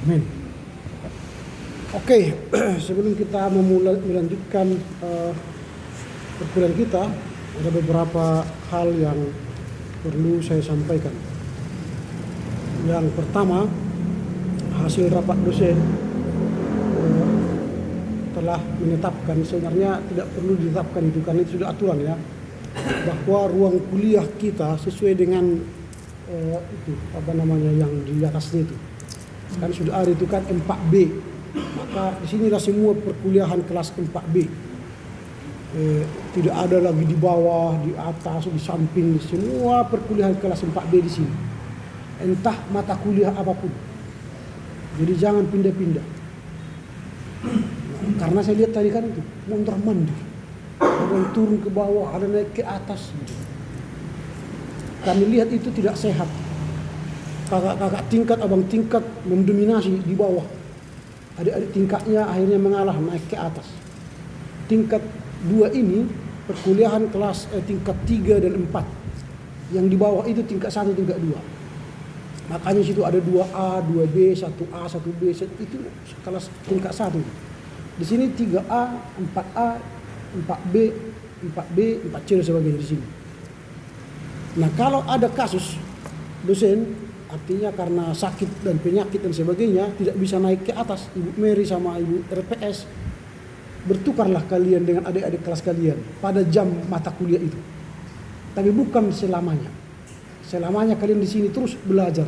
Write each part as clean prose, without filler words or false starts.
Amin. Oke, sebelum kita melanjutkan perkuliahan kita, ada beberapa hal yang perlu saya sampaikan. Yang pertama, hasil rapat dosen telah menetapkan, sebenarnya tidak perlu ditetapkan itu karena itu sudah aturan ya, bahwa ruang kuliah kita sesuai dengan yang di atasnya itu. Kan sudah ada itu kan 4B, maka disinilah semua perkuliahan kelas 4B. Tidak ada lagi di bawah, di atas, di samping, semua perkuliahan kelas 4B di sini. Entah mata kuliah apapun. Jadi jangan pindah-pindah. Karena saya lihat tadi kan itu mondar mandir, ada yang turun ke bawah, ada naik ke atas. Kami lihat itu tidak sehat. Kakak-kakak tingkat, abang tingkat mendominasi di bawah. Adik-adik tingkatnya akhirnya mengalah naik ke atas. Tingkat 2 ini perkuliahan kelas tingkat 3 dan 4. Yang di bawah itu tingkat 1, tingkat 2. Makanya situ ada 2A, 2B, 1A, 1B, itu kelas tingkat 1. Di sini 3A, 4A, 4B, 4B, 4C dan sebagainya di sini. Nah, kalau ada kasus dosen artinya karena sakit dan penyakit dan sebagainya tidak bisa naik ke atas, Ibu Mary sama Ibu RPS, bertukarlah kalian dengan adik-adik kelas kalian pada jam mata kuliah itu. Tapi bukan selamanya. Selamanya kalian di sini terus belajar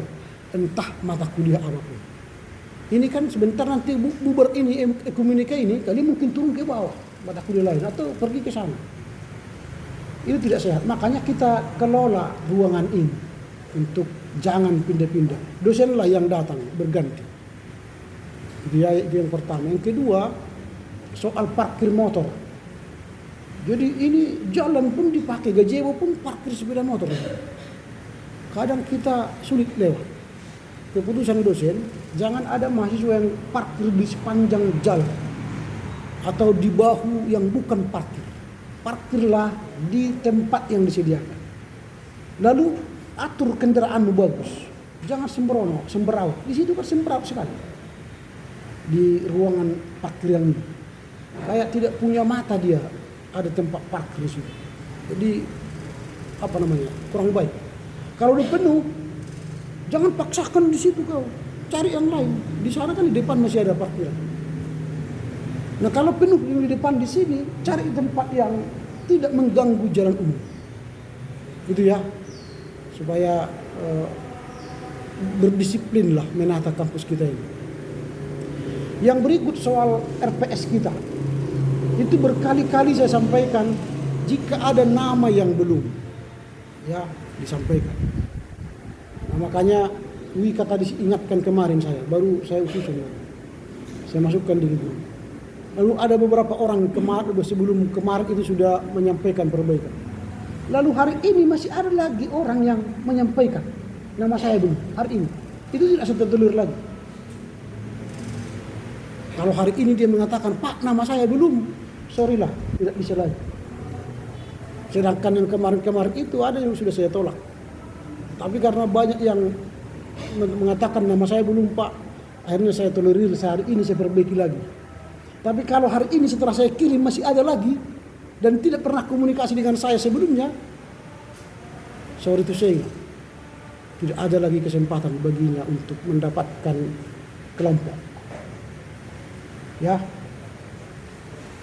entah mata kuliah apapun. Ini kan sebentar nanti bubar ini komunika ini, kalian mungkin turun ke bawah mata kuliah lain atau pergi ke sana. Itu tidak sehat. Makanya kita kelola ruangan ini untuk jangan pindah-pindah. Dosenlah yang datang berganti. Itu yang pertama. Yang kedua, soal parkir motor. Jadi ini jalan pun dipakai, gazebo pun parkir sepeda motor. Kadang kita sulit lewat. Keputusan dosen, jangan ada mahasiswa yang parkir di sepanjang jalan atau di bahu yang bukan parkir. Parkirlah di tempat yang disediakan. Lalu atur kendaraanmu bagus. Jangan sembrono, semberau. Di situ kan semberau sekali. Di ruangan parkir yang ini. Kayak tidak punya mata dia ada tempat parkir di situ. Jadi kurang baik. Kalau udah penuh, jangan paksakan di situ kau. Cari yang lain. Di sana kan di depan masih ada parkiran. Nah kalau penuh yang di depan di sini, cari tempat yang tidak mengganggu jalan umum. Itu ya, supaya berdisiplinlah menata kampus kita ini. Yang berikut soal RPS kita. Itu berkali-kali saya sampaikan, jika ada nama yang belum, ya disampaikan. Nah, makanya Wika tadi ingatkan kemarin baru saya usulkan. Saya masukkan di grup. Lalu ada beberapa orang sebelum kemarin itu sudah menyampaikan perbaikan. Lalu hari ini masih ada lagi orang yang menyampaikan nama saya belum. Hari ini itu tidak tertulis lagi. Kalau hari ini dia mengatakan, Pak nama saya belum, sorry lah, tidak bisa lagi. Sedangkan yang kemarin-kemarin itu ada yang sudah saya tolak. Tapi karena banyak yang mengatakan nama saya belum Pak, akhirnya saya tolerir, hari ini saya perbaiki lagi. Tapi kalau hari ini setelah saya kirim masih ada lagi dan tidak pernah komunikasi dengan saya sebelumnya, sorry to say, tidak ada lagi kesempatan baginya untuk mendapatkan kelompok. Ya,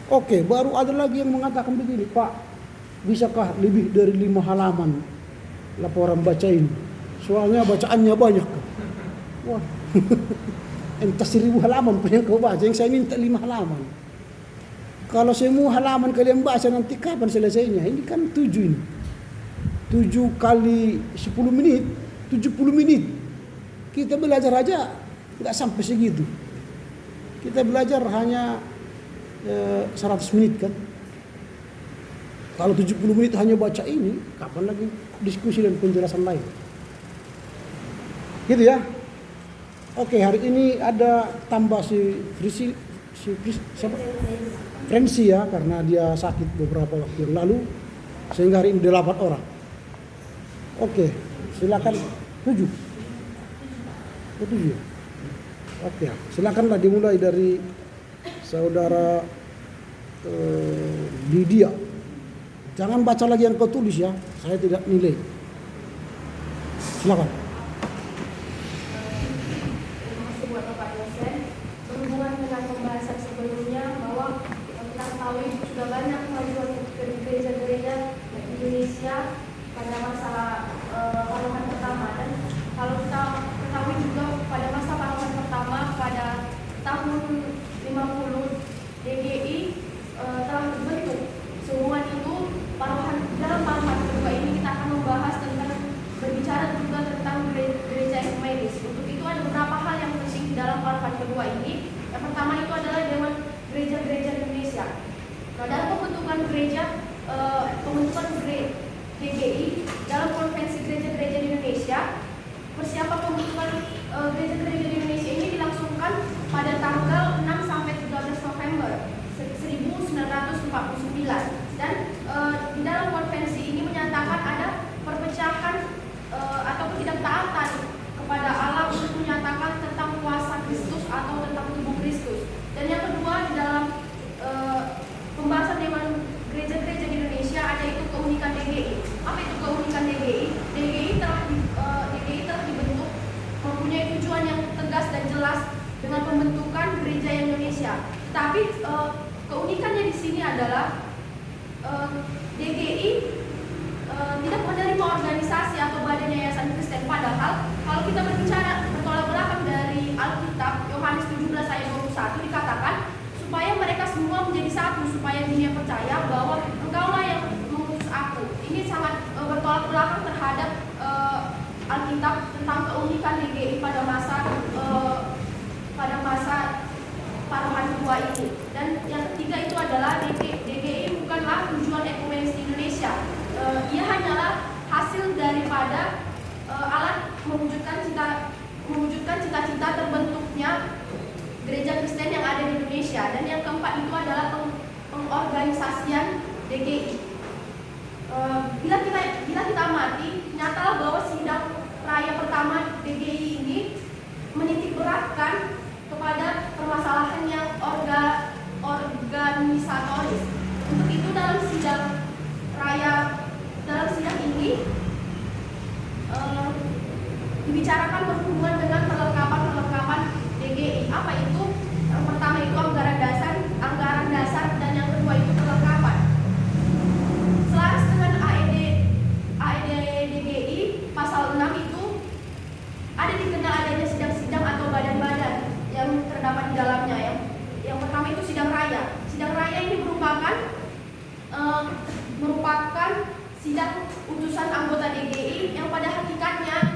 oke, baru ada lagi yang mengatakan begini, Pak, bisakah lebih dari 5 halaman laporan baca ini? Soalnya bacaannya banyak. Wah, entah 1000 halaman pun yang kau baca, yang saya minta 5 halaman. Kalau semua halaman kalian baca nanti kapan selesainya? Ini kan 7 ini. 7 kali 10 menit, 70 menit. Kita belajar aja nggak sampai segitu. Kita belajar hanya 100 menit kan. Kalau 70 menit hanya baca ini, kapan lagi diskusi dan penjelasan lain? Gitu ya. Oke, hari ini ada tambah Frenzy ya, karena dia sakit beberapa waktu yang lalu, sehingga hari ini 8 orang. Oke, silakan 7. 7 ya. Oke, silakanlah dimulai dari saudara Lydia. Jangan baca lagi yang kau tulis ya, saya tidak nilai. Silakan. Buat Bapak dosen, berhubungan dengan pembahasan sebelumnya bahwa kita ketahui sudah banyak kemajuan gereja-gereja di Indonesia pada masa paruhan pertama, dan kalau kita ketahui juga pada masa paruhan pertama pada tahun 50 DGI telah terbentuk. Sehubungan itu dalam paruhan kedua ini kita akan membahas tentang berbicara juga tentang gereja ekumenis. Untuk itu ada beberapa hal yang penting di dalam paruhan kedua ini. Yang pertama itu adalah Dewan Gereja-Gereja Indonesia. Nah, dalam pembentukan DGI dalam Konvensi Gereja-Gereja di Indonesia, persiapan pembentukan gereja-gereja di Indonesia ini dilangsungkan pada tanggal 6 sampai 13 November 1949, dan di dalam konvensi ini menyatakan ada perpecahan ataupun tidak taatan kepada Allah untuk menyatakan tentang kuasa Kristus atau tentang tubuh Kristus. Dan yang kedua, di dalam pembahasan Dewan Gereja-Gereja di Indonesia ada itu keunikan DGI. Apa itu keunikan DGI? DGI telah dibentuk mempunyai tujuan yang tegas dan jelas dengan pembentukan gereja Indonesia. Tapi keunikannya di sini adalah DGI tidak menerima organisasi atau badan yayasan Kristen. Padahal kalau kita bertolak belakang dari Alkitab, Yohanes 17 ayat 21 dikatakan supaya mereka semua menjadi satu, supaya dunia percaya bahwa engkaulah yang mengutus aku. Ini sangat bertolak belakang terhadap Alkitab tentang keunikan DGI pada masa dua ini. Dan yang ketiga itu adalah DGI bukanlah tujuan ekumenis di Indonesia. Ia hanyalah hasil daripada alat mewujudkan cita-cita terbentuknya gereja Kristen yang ada di Indonesia. Dan yang keempat itu adalah pengorganisasian DGI. Bila kita amati, nyatalah bahwa sidang raya pertama DGI ini menitik beratkan kepada permasalahan yang organisatoris. Untuk itu dalam sidang ini dibicarakan berhubungan dengan kelengkapan DGI. Apa itu? Yang pertama itu anggaran dasar, dan yang kedua itu kelengkapan. Selaras dengan AED DGI pasal 6 itu ada dikenal adanya sidang-sidang atau badan-badan yang terdapat di dalamnya. Yang pertama itu sidang raya. Sidang raya ini merupakan sidang utusan anggota DGI yang pada hakikatnya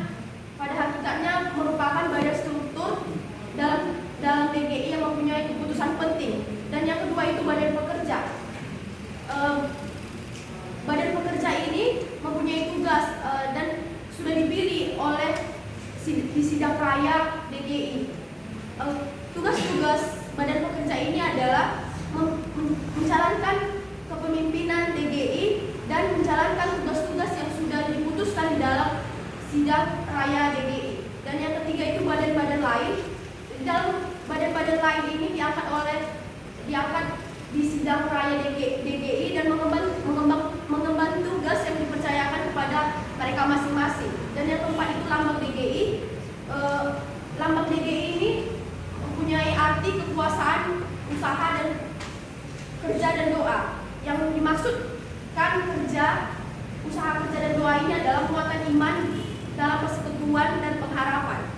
merupakan badan struktur dalam DGI yang mempunyai keputusan penting. Dan yang kedua itu badan pekerja. Badan pekerja ini mempunyai tugas dan sudah dipilih di sidang raya DGI. Tugas-tugas badan pekerja ini adalah menjalankan kepemimpinan DGI dan menjalankan tugas-tugas yang sudah diputuskan di dalam sidang raya DGI. Dan yang ketiga itu badan-badan lain. Di dalam badan-badan lain ini diangkat di sidang raya DGI dan mengemban tugas yang dipercayakan kepada mereka masing-masing. Dan yang keempat itu lambang DGI. Lambang DGI ini mempunyai arti kekuasaan, usaha dan kerja dan doa. Yang dimaksudkan usaha kerja dan doa ini adalah muatan iman dalam persekutuan dan pengharapan.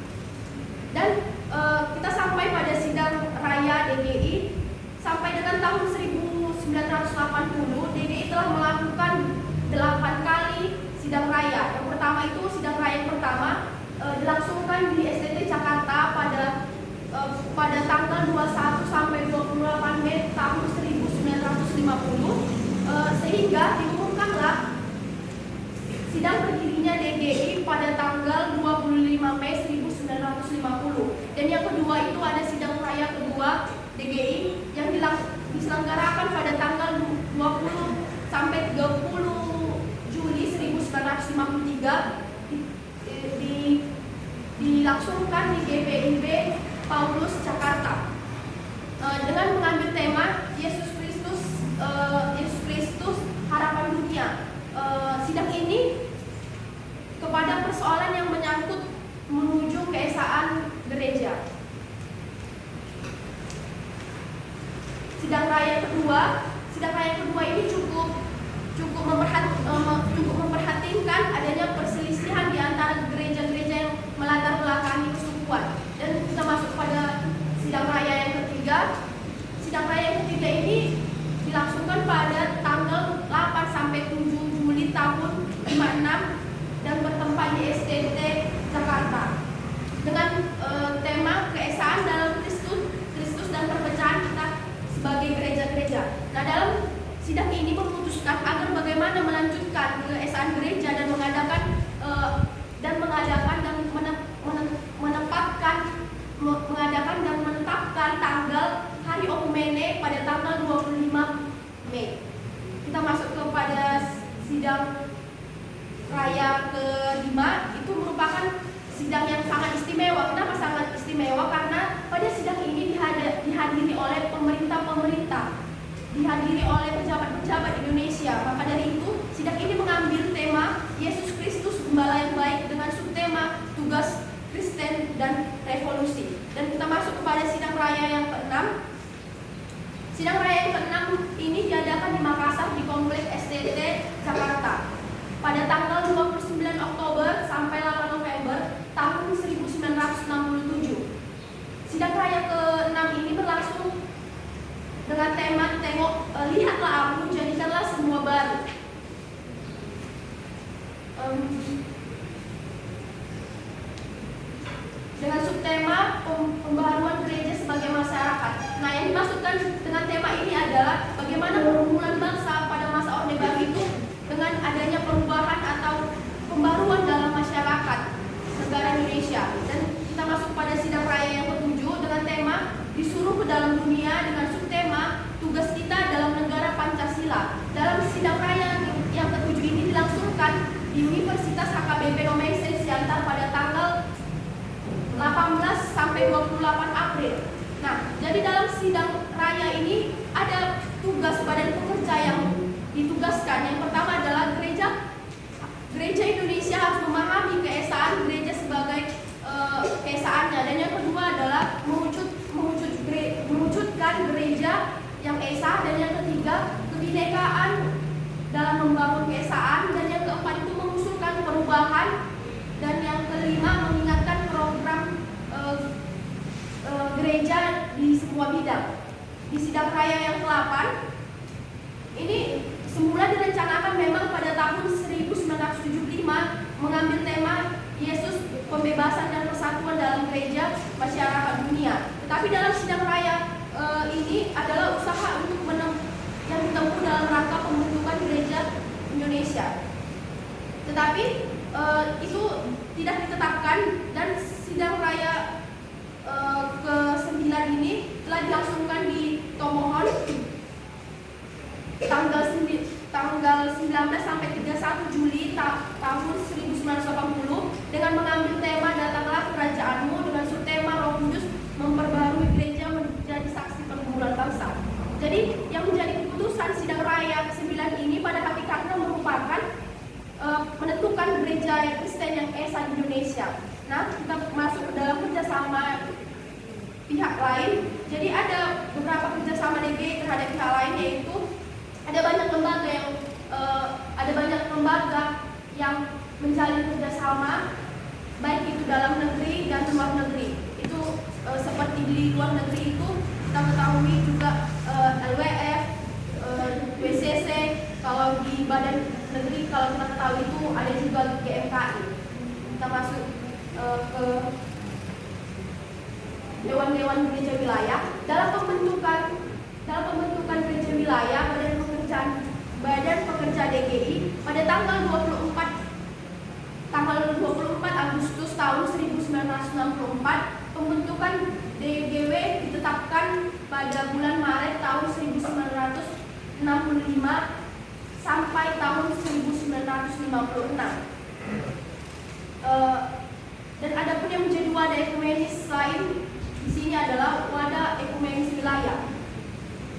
Dan kita sampai pada sidang raya DGI. Sampai dengan tahun 1980 DGI telah melakukan 8 kali sidang raya. Yang pertama itu sidang raya yang pertama dilangsungkan di STT Jakarta pada tanggal 21 sampai 28 Mei tahun 1950, sehingga diumumkanlah sidang berdirinya DGI pada tanggal 25 Mei 1950. Dan yang kedua itu ada sidang raya kedua DGI yang diselenggarakan pada tanggal 20 sampai 30 Juli 1953, dilangsungkan di GPIB Paulus Jakarta dengan mengambil tema Yesus Kristus harapan dunia. Sidang ini kepada persoalan yang menyangkut menuju keesaan gereja. Sidang raya kedua ini cukup memperhatikan adanya perselisihan di antara gereja-gereja yang melatar belakangi kesukuan. Dan kita masuk pada sidang raya yang ketiga. Sidang raya yang ketiga ini dilangsungkan pada tanggal 8 sampai 7 Juli tahun 56 dan bertempat di STT Jakarta dengan tema keesaan dalam Kristus dan perpecahan kita sebagai gereja-gereja. Nah, dalam sidang ini memutuskan agar bagaimana melanjutkan keesaan gereja dan mengadakan dan menetapkan tanggal hari Okumene pada tanggal 25 Mei. Kita masuk kepada sidang raya kelima. Itu merupakan sidang yang sangat istimewa. Kenapa sangat istimewa? Karena pada sidang ini dihadiri oleh pemerintah, dihadiri oleh pejabat-pejabat Indonesia. Maka dari itu, sidang ini mengambil tema Yesus Kristus Gembala yang baik dengan subtema tugas Kristen dan revolusi. Dan kita masuk kepada sidang raya yang keenam. Sidang raya yang keenam ini diadakan di Makassar di Kompleks STT Jakarta pada tanggal 29 Oktober sampai 8 November tahun 1967. Sidang raya ke-6 ini berlangsung dengan tema lihatlah aku, jadikanlah semua baru. Dengan subtema pembaharuan gereja sebagai masyarakat. Nah, Yang dimaksudkan dengan tema ini adalah bagaimana perkumpulan bangsa pada masa Orde Baru itu dengan adanya perubahan atau pembaruan dalam masyarakat negara Indonesia. Dan kita masuk pada sidang raya yang ketujuh dengan tema disuruh ke dalam dunia dengan subtema tugas kita dalam negara Pancasila. Dalam sidang raya yang ketujuh ini dilangsungkan di Universitas HKBP Nomensen Siantar pada tanggal 18 sampai 28 April. Nah, jadi dalam sidang raya ini ada tugas badan pekerja yang ditugaskan. Yang pertama adalah gereja Indonesia harus memahami keesaan gereja sebagai keesaannya, dan yang kedua adalah mewujudkan gereja yang esa, dan yang ketiga kebinekaan dalam membangun keesaan, dan yang keempat itu mengusulkan perubahan, dan yang kelima mengingatkan program gereja di semua bidang. Di sidang raya yang ke-8 ini semula direncanakan memang pada tahun 1975 mengambil tema Yesus, pembebasan dan persatuan dalam gereja masyarakat dunia. Tetapi dalam sidang raya ini adalah usaha untuk yang ditempuh dalam rangka pembentukan gereja Indonesia. Tetapi itu tidak ditetapkan, dan sidang raya ke-9 ini telah dilangsungkan di Tomohon tanggal 19 sampai 31 Juli tahun 1980 dengan mengambil tema Datanglah Kerajaanmu dengan subtema Roh Kudus memperbarui gereja menjadi saksi pergumulan bangsa. Jadi yang menjadi keputusan sidang raya ke-9 ini pada hakikatnya merupakan menentukan gereja Kristen yang esa di Indonesia. Nah, kita masuk ke dalam kerjasama pihak lain. Jadi ada beberapa kerjasama DGI terhadap pihak lain, yaitu ada banyak lembaga yang menjalin kerjasama, baik itu dalam negeri dan luar negeri. Itu seperti di luar negeri itu kita ketahui juga LWF, WCC. Kalau di badan negeri kalau kita ketahui itu ada juga GMKI. Kita masuk ke Dewan Gereja Wilayah. Dalam pembentukan gereja wilayah, Badan Pekerja DGI pada tanggal 24 Agustus tahun 1964, pembentukan DGW ditetapkan pada bulan Maret tahun 1965 sampai tahun 1956. Dan ada pun yang menjadi wadah ekumenis lain di sini adalah wadah ekumenis wilayah.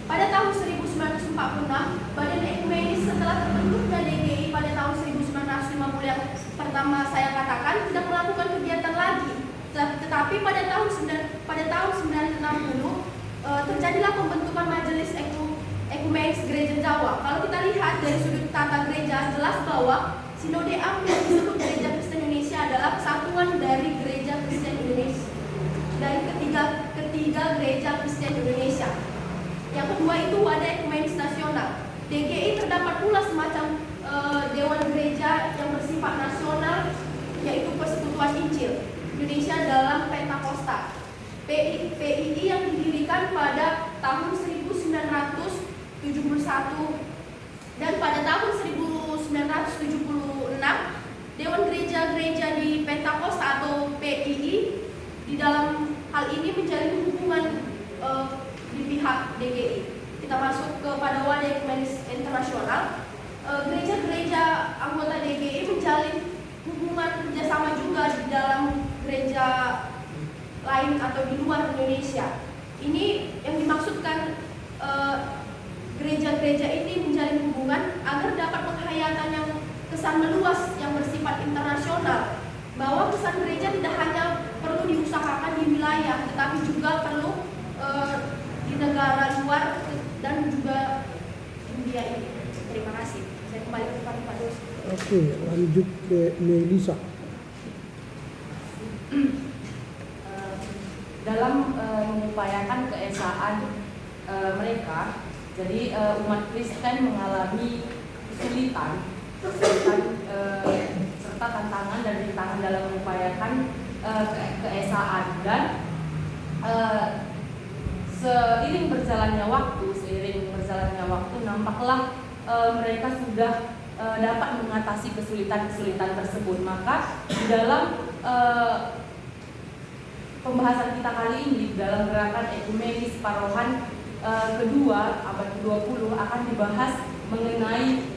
Pada tahun 1946, Badan Ekumenis setelah terbentuknya DGI pada tahun 1950 yang pertama saya katakan tidak melakukan kegiatan lagi. Tetapi pada tahun 1960 terjadilah pembentukan Majelis Ekumenis Gereja Jawa. Kalau kita lihat dari sudut tata gereja, jelas bahwa Sinode Am yang disebut Gereja Kristen Indonesia adalah kesatuan dari Gereja Kristen Indonesia, dari ketiga Gereja Kristen Indonesia. Yang kedua itu wadah ekumenis nasional. DGI terdapat pula semacam dewan gereja yang bersifat nasional, yaitu Persekutuan Injil Indonesia dalam Pentakosta, PII, yang didirikan pada tahun 1971, dan pada tahun 1976 Dewan Gereja-Gereja di Pentakosta atau PII di dalam hal ini menjalin hubungan di pihak DGI. Kita masuk kepada wadah ekumenis internasional. Gereja-gereja anggota DGI menjalin hubungan kerjasama juga di dalam gereja lain atau di luar Indonesia. Ini yang dimaksudkan gereja-gereja ini menjalin hubungan agar dapat penghayatan yang kesan meluas yang bersifat internasional, bahwa kesan gereja tidak hanya perlu diusahakan di wilayah, tetapi juga perlu di negara luar dan juga dunia ini. Terima kasih. Saya kembali kepada Pak Dos. Oke, lanjut ke Melisa. Dalam mengupayakan keesaan mereka, jadi umat Kristen mengalami kesulitan serta tantangan dan rintangan dalam mengupayakan keesaan, dan seiring berjalannya waktu nampaklah mereka sudah dapat mengatasi kesulitan-kesulitan tersebut. Maka di dalam pembahasan kita kali ini dalam gerakan ekumenis parohan kedua abad ke-20 akan dibahas mengenai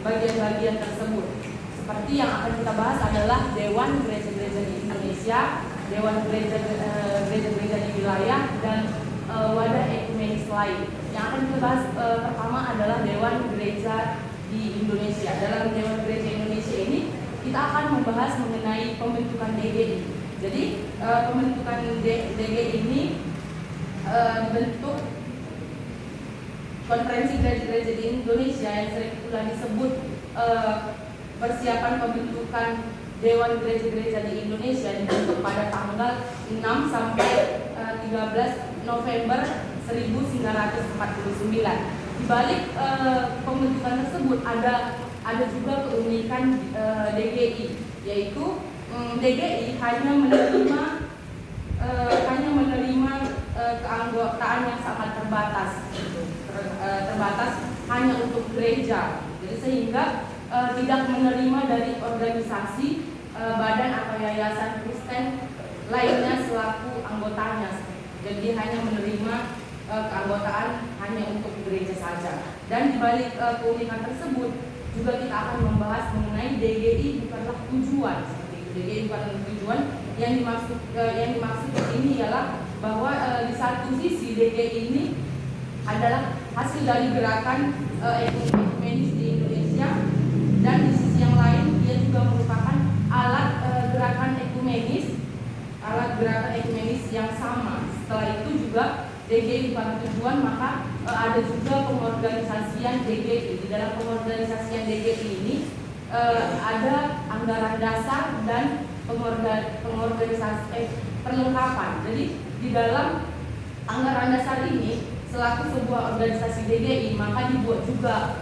bagian-bagian tersebut. Seperti yang akan kita bahas adalah Dewan Gereja-Gereja di Indonesia, Dewan Gereja-Gereja di wilayah, dan wadah ekumenis lain. Yang akan kita bahas pertama adalah Dewan Gereja di Indonesia. Dalam Dewan Gereja Indonesia ini kita akan membahas mengenai pembentukan DGI. Jadi pembentukan DGI ini dibentuk Konferensi Gereja-Gereja di Indonesia yang sering pula disebut persiapan pembentukan Dewan Gereja-Gereja di Indonesia dibentuk pada tanggal 6 sampai 13 November 1949. Di balik pembentukan tersebut ada juga keunikan DGI, yaitu DGI hanya menerima keanggotaan yang sangat terbatas, terbatas hanya untuk gereja. Jadi sehingga tidak menerima dari organisasi, badan atau yayasan Kristen lainnya selaku anggotanya. Jadi hanya menerima keanggotaan hanya untuk gereja saja. Dan di balik keunikan tersebut juga kita akan membahas mengenai DGI bukanlah tujuan. Seperti itu, DGI bukanlah tujuan. Yang dimaksud di sini ialah bahwa di satu sisi DGI ini adalah hasil dari gerakan ekumenis di Indonesia, dan di sisi yang lain dia juga merupakan alat gerakan ekumenis yang sama. Setelah itu juga DGI bukan tujuan, maka ada juga pengorganisasian DGI. Di dalam pengorganisasian DGI ini ada anggaran dasar dan perlengkapan. Jadi di dalam anggaran dasar ini selaku sebuah organisasi DGI, maka dibuat juga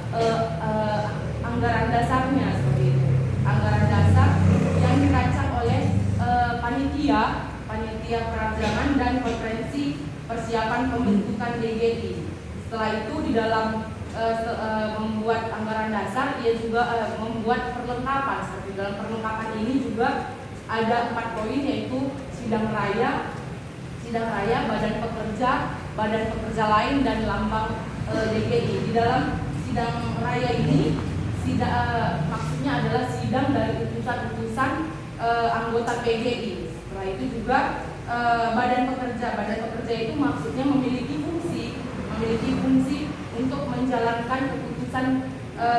anggaran dasarnya seperti itu. Anggaran dasar yang dirancang oleh panitia perajangan dan konferensi persiapan pembentukan DGI. Setelah itu di dalam membuat anggaran dasar, ia juga membuat perlengkapan. Seperti dalam perlengkapan ini juga ada 4 poin, yaitu sidang raya, badan pekerja lain, dan lambang DGI. Di dalam sidang raya ini maksudnya adalah sidang dari utusan-utusan anggota PGI. Setelah itu juga badan pekerja itu maksudnya memiliki fungsi untuk menjalankan keputusan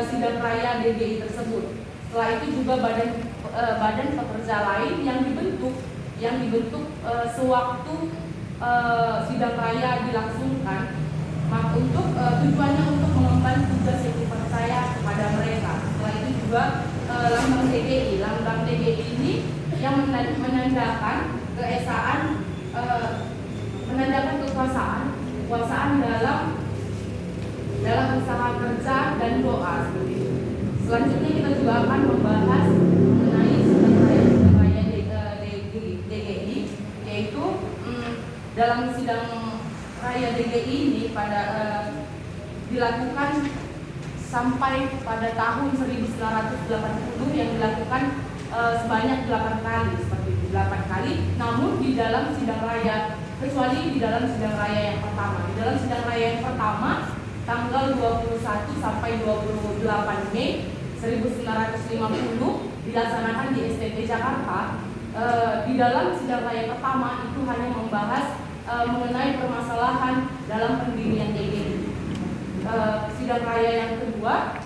sidang raya DGI tersebut. Setelah itu juga badan pekerja lain yang dibentuk sewaktu sidang raya dilangsungkan, untuk tujuannya untuk mengemban tugas yang dipercaya kepada mereka. Setelah itu juga lambang DGI. Lambang DGI ini yang menandakan keesaan, menandakan kekuasaan dalam usaha kerja dan doa seperti itu. Selanjutnya kita juga akan membahas mengenai sidang raya DGI, yaitu dalam sidang raya DGI ini dilakukan sampai pada tahun 1980, yang dilakukan sebanyak 8 kali seperti itu, 8 kali. Namun di dalam sidang raya, kecuali di dalam sidang raya yang pertama. Di dalam sidang raya yang pertama tanggal 21 sampai 28 Mei 1950 dilaksanakan di STT Jakarta. Di dalam sidang raya pertama itu hanya membahas mengenai permasalahan dalam pendirian DGI. Sidang raya yang kedua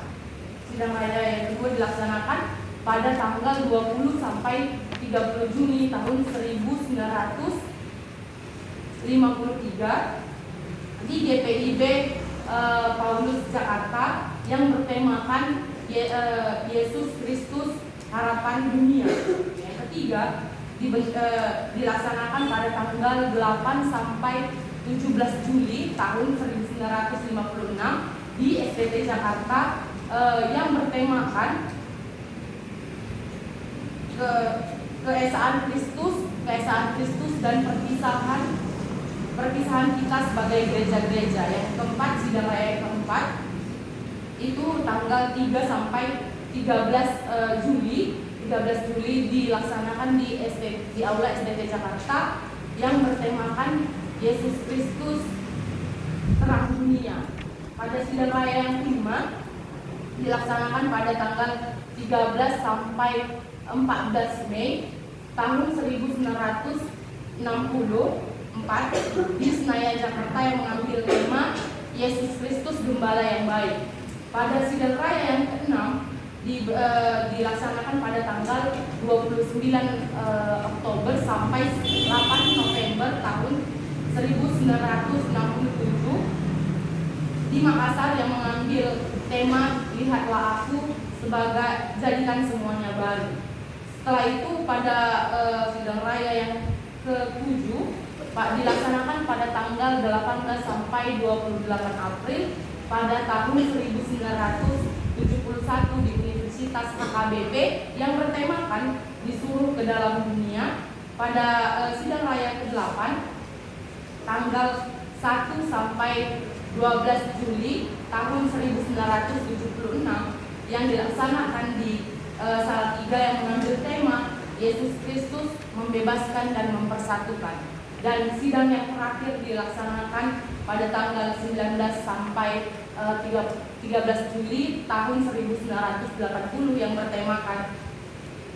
dilaksanakan pada tanggal 20 sampai 30 Juni tahun 1953 di GPIB Paulus Jakarta, yang bertemakan Yesus Kristus Harapan Dunia. Yang ketiga dilaksanakan pada tanggal 8 sampai 17 Juli tahun 1956 di STT Jakarta, yang bertemakan keesaan Kristus dan perpisahan perpisahan kita sebagai gereja-gereja. Yang keempat, sidang raya yang keempat itu tanggal 3 sampai 13 Juli. 13 Juli dilaksanakan di Aula STT Jakarta yang bertemakan Yesus Kristus Terang Dunia. Pada sidang raya yang kelima dilaksanakan pada tanggal 13 sampai 14 Mei tahun 1964 di Senayan Jakarta yang mengambil tema Yesus Kristus Gembala yang Baik. Pada sidang raya yang keenam dilaksanakan pada tanggal 29 Oktober sampai 8 November tahun 1967 di Makassar yang mengambil tema Lihatlah Aku sebagai Jadikan Semuanya Baru. Setelah itu pada sidang raya yang ke-7 dilaksanakan pada tanggal 18 sampai 28 April pada tahun 1971 di Universitas HKBP yang bertemakan Disuruh ke Dalam Dunia. Pada sidang raya ke-8 tanggal 1 sampai 12 Juli tahun 1976 yang dilaksanakan di Salatiga yang mengambil tema Yesus Kristus Membebaskan dan Mempersatukan. Dan sidang yang terakhir dilaksanakan pada tanggal 19 sampai 13 Juli tahun 1980 yang bertemakan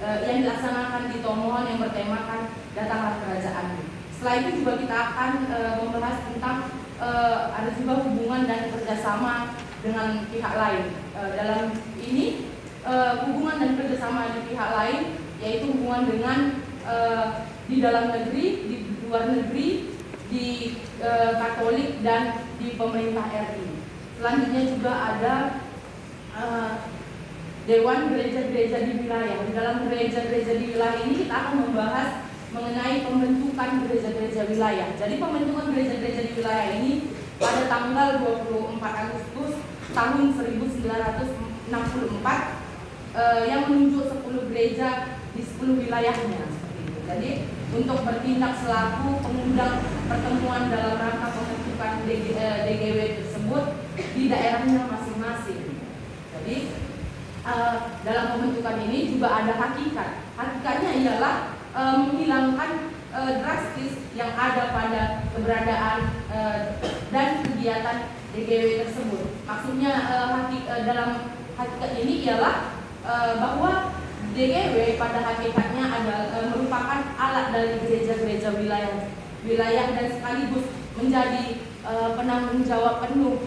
yang dilaksanakan di Tomohon yang bertemakan Datanglah Kerajaan. Setelah itu juga kita akan membahas tentang ada juga hubungan dan kerjasama dengan pihak lain. Dalam ini hubungan dan kerjasama di pihak lain yaitu hubungan dengan di dalam negeri, di luar negeri, di Katolik dan di pemerintah RI. Selanjutnya juga ada Dewan Gereja-Gereja di Wilayah. Di dalam gereja-gereja di wilayah ini kita akan membahas mengenai pembentukan gereja-gereja wilayah. Jadi pembentukan gereja-gereja di wilayah ini pada tanggal 24 Agustus tahun 1964 yang menunjuk 10 gereja di 10 wilayahnya seperti itu. Jadi untuk bertindak selaku pengundang pertemuan dalam rangka pembentukan DGW tersebut di daerahnya masing-masing. Jadi dalam pembentukan ini juga ada hakikat. Hakikatnya ialah menghilangkan drastis yang ada pada keberadaan dan kegiatan DGW tersebut. Maksudnya dalam hakikat ini ialah bahwa DGW pada hakikatnya adalah merupakan alat dari gereja-gereja wilayah dan sekaligus menjadi penanggung jawab penuh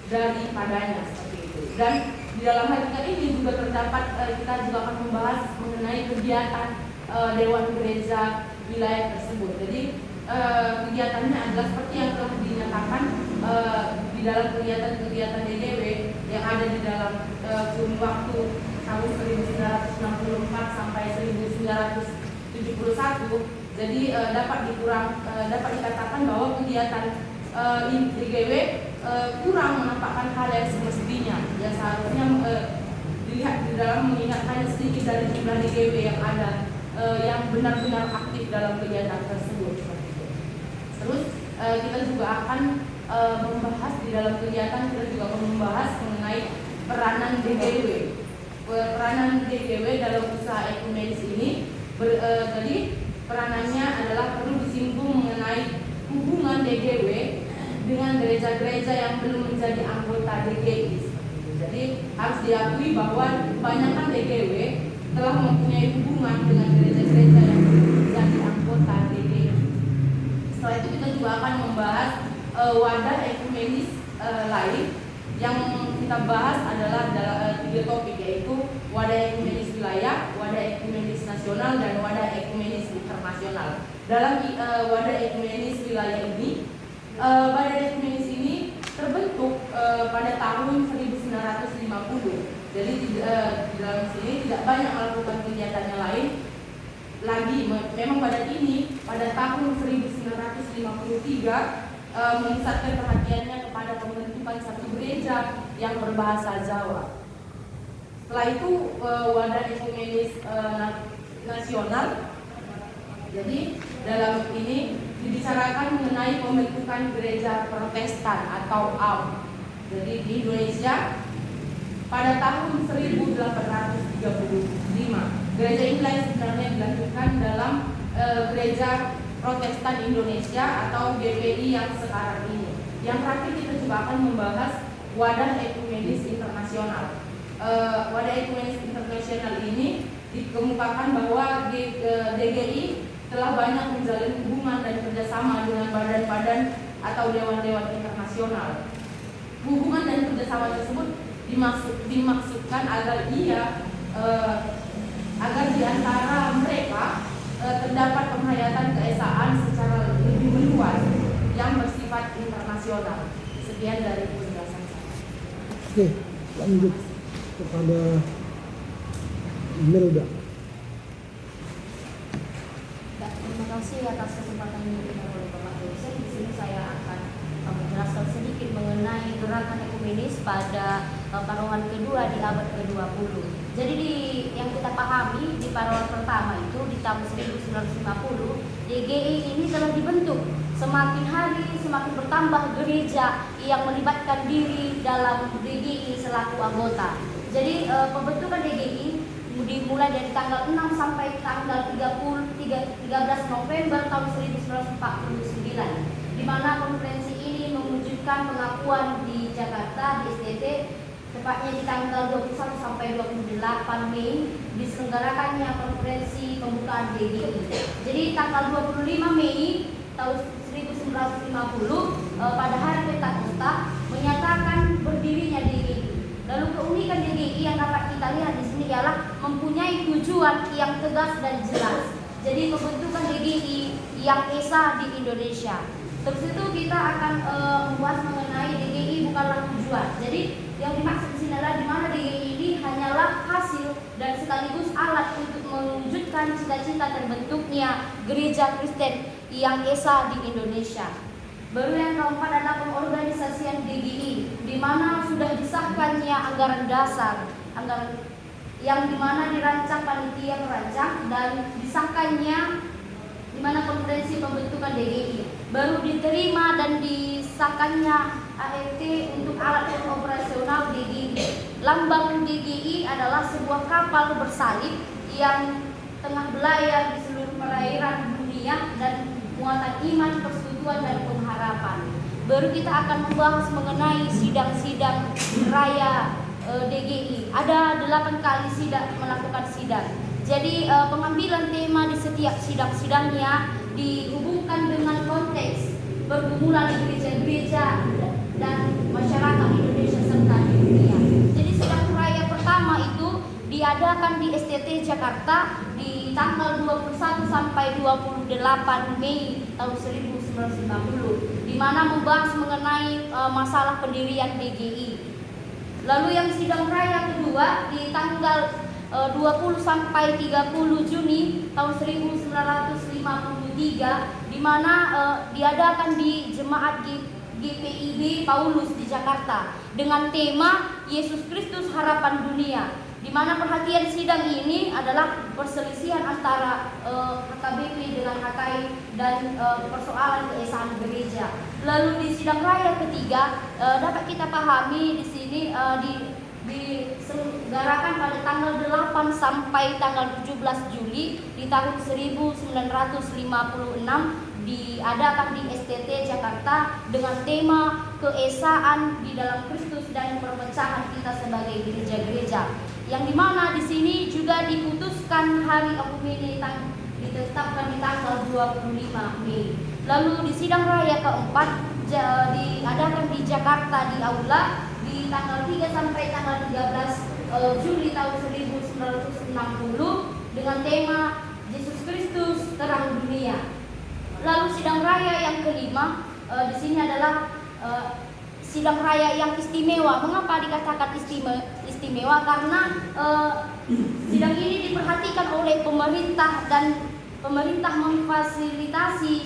daripadanya seperti itu. Dan di dalam hakikat ini juga terdapat kita juga akan membahas mengenai kegiatan Dewan Gereja wilayah tersebut. Jadi kegiatannya adalah seperti yang telah dinyatakan di dalam kegiatan-kegiatan DGW yang ada di dalam kurun waktu tahun 1964 sampai 1971. Jadi dapat dikatakan bahwa kegiatan DGW kurang menampakkan hal yang semestinya, yang seharusnya dilihat di dalam mengingat hanya sedikit dari jumlah DGW yang ada yang benar-benar aktif dalam kegiatan tersebut. Terus kita juga akan membahas di dalam kegiatan, kita juga akan membahas mengenai peranan DGW. Peranan DGW dalam usaha ekumenis ini jadi peranannya adalah perlu disinggung mengenai hubungan DGW dengan gereja-gereja yang belum menjadi anggota DGI. Jadi harus diakui bahwa kebanyakan DGW telah mempunyai hubungan dengan gereja-gereja yang belum menjadi anggota DGI. Setelah itu kita juga akan membahas wadah ekumenis lain. Yang kita bahas adalah 3 topik, yaitu wadah ekumenis wilayah, wadah ekumenis nasional, dan wadah ekumenis internasional. Dalam wadah ekumenis wilayah ini, wadah ekumenis ini terbentuk pada tahun 1950. Jadi di dalam sini tidak banyak melakukan kegiatan yang lain lagi. Memang pada tahun 1953 memusatkan perhatiannya kepada pembentukan satu gereja yang berbahasa Jawa. Setelah itu wadah ekumenis nasional. Jadi dalam ini dibicarakan mengenai pembentukan gereja Protestan atau AUM. Jadi di Indonesia pada tahun 1835 gereja ini sebenarnya dilanjutkan dalam Gereja Protestan Indonesia atau GPI yang sekarang ini. Yang terakhir kita juga akan membahas Wadah Ekumenis Internasional. Wadah Ekumenis Internasional ini dikemukakan bahwa DGI telah banyak menjalin hubungan dan kerjasama dengan badan-badan atau dewan-dewan internasional. Hubungan dan kerjasama tersebut dimaksudkan agar di antara mereka terdapat penghayatan keesaan secara lebih meluas yang bersifat internasional. Sekian dari penjelasan saya. Oke, lanjut kepada Melda. Terima kasih atas kesempatan yang diberikan oleh Bapak dosen. Di sini saya akan menjelaskan sedikit mengenai gerakan ekumenis pada parowan kedua di abad ke-20. Jadi yang kita pahami di parowan pertama itu di tahun 1950, DGI ini telah dibentuk. Semakin hari semakin bertambah gereja yang melibatkan diri dalam DGI selaku anggota. Jadi pembentukan DGI dimulai dari tanggal 6 sampai tanggal 13 November tahun 1949, di mana konferensi ini mewujudkan pengakuan di Jakarta di STT, tepatnya di tanggal 21 sampai 28 Mei diselenggarakannya konferensi pembukaan DGI. Jadi tanggal 25 Mei tahun 1950 pada hari Pentakosta menyatakan berdirinya DGI. Lalu keunikan DGI yang dapat kita lihat di sini ialah mempunyai tujuan yang tegas dan jelas. Jadi pembentukan DGI yang esa di Indonesia. Terus itu kita akan membahas mengenai DGI bukanlah tujuan. Jadi yang dimaksud di sini adalah di mana DGI ini hanyalah hasil dan sekaligus alat untuk mewujudkan cita-cita terbentuknya gereja Kristen yang esa di Indonesia. Baru yang keempat adalah pengorganisasian DGI, di mana sudah disahkannya anggaran dasar, anggaran yang di mana dirancang panitia perancang dan disahkannya di mana konferensi pembentukan DGI. Baru diterima dan disahkannya AFT untuk alat operasional DGI. Lambang DGI adalah sebuah kapal bersalib yang tengah belayar di seluruh perairan dunia dan muatan iman, persekutuan dan pengharapan. Baru kita akan membahas mengenai sidang-sidang raya DGI. Ada 8 kali melakukan sidang. Jadi pengambilan tema di setiap sidang-sidangnya dihubungkan dengan konteks pergumulan di gereja-gereja dan masyarakat Indonesia serta di dunia. Jadi sidang raya pertama itu diadakan di STT Jakarta di tanggal 21 sampai 28 Mei tahun 1990, di mana membahas mengenai masalah pendirian DGI. Lalu yang sidang raya kedua di tanggal 20 sampai 30 Juni tahun 1953, di mana diadakan di Jemaat GPIB Paulus di Jakarta dengan tema Yesus Kristus Harapan Dunia, di mana perhatian sidang ini adalah perselisihan antara HKBP dengan HKI dan persoalan keesaan gereja. Lalu di sidang raya ketiga dapat kita pahami di sini diselenggarakan pada tanggal 8 sampai tanggal 17 Juli di tahun 1956, diadakan di STT Jakarta dengan tema keesaan di dalam Kristus dan perpecahan kita sebagai gereja-gereja. Yang dimana di sini juga diputuskan hari Ekumene ditetapkan di tanggal 25 Mei. Lalu di sidang raya keempat diadakan di Jakarta di Aula di tanggal 3 sampai tanggal 13 Juli tahun 1960 dengan tema Yesus Kristus Terang Dunia. Lalu sidang raya yang kelima di sini adalah sidang raya yang istimewa. Mengapa dikatakan istimewa? Karena sidang ini diperhatikan oleh pemerintah dan pemerintah memfasilitasi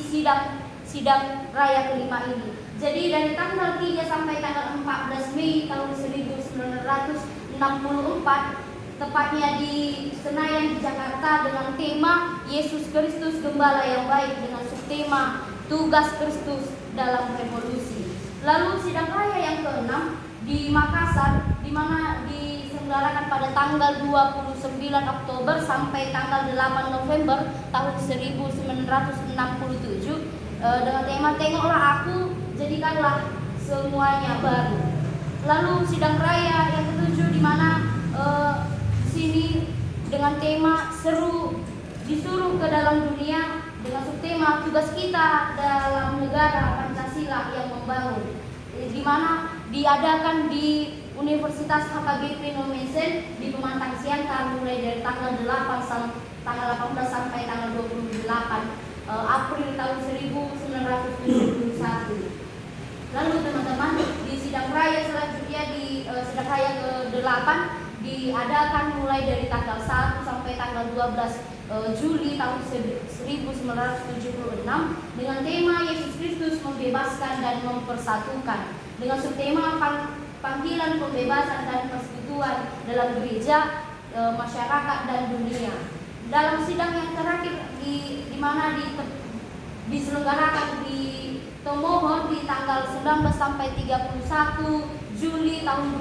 sidang raya kelima ini. Jadi dari tanggal 3 sampai tanggal 14 Mei tahun 1964, tepatnya di Senayan di Jakarta dengan tema Yesus Kristus Gembala yang Baik dengan subtema tugas Kristus dalam revolusi. Lalu sidang raya yang ke-6 di Makassar, di mana diselenggarakan pada tanggal 29 Oktober sampai tanggal 8 November tahun 1967 dengan tema "Tengoklah Aku, Jadikanlah Semuanya Baru". Lalu sidang raya yang ke-7 di mana di sini dengan tema disuruh ke dalam dunia dengan subtema tugas kita dalam negara Pancasila yang membangun, di mana diadakan di Universitas HKBP Nomesen di Pemantang Siantar mulai dari tanggal 18 sampai tanggal 28 April tahun 1971. Lalu teman-teman, di sidang raya selanjutnya di sidang raya ke-8 diadakan mulai dari tanggal 1 sampai tanggal 12 Juli tahun 1976 dengan tema Yesus Kristus membebaskan dan mempersatukan dengan subtema panggilan pembebasan dan persekutuan dalam gereja, masyarakat dan dunia. Dalam sidang yang terakhir di mana diselenggarakan di Tomohon di tanggal 19 sampai 31 Juli tahun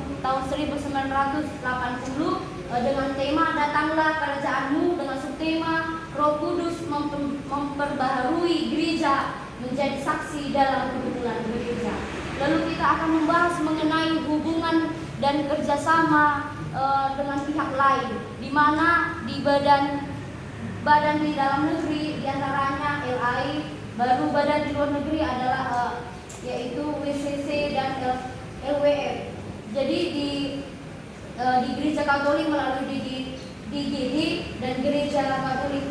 1980 dengan tema Datanglah Kerajaanmu dengan subtema Roh Kudus memperbaharui gereja menjadi saksi dalam kebenaran gereja. Lalu kita akan membahas mengenai hubungan dan kerjasama dengan pihak lain, di mana di badan di dalam negeri diantaranya LAI, baru badan di luar negeri adalah yaitu WCC dan LWF. Jadi di gereja Katolik melalui DGD dan gereja Katolik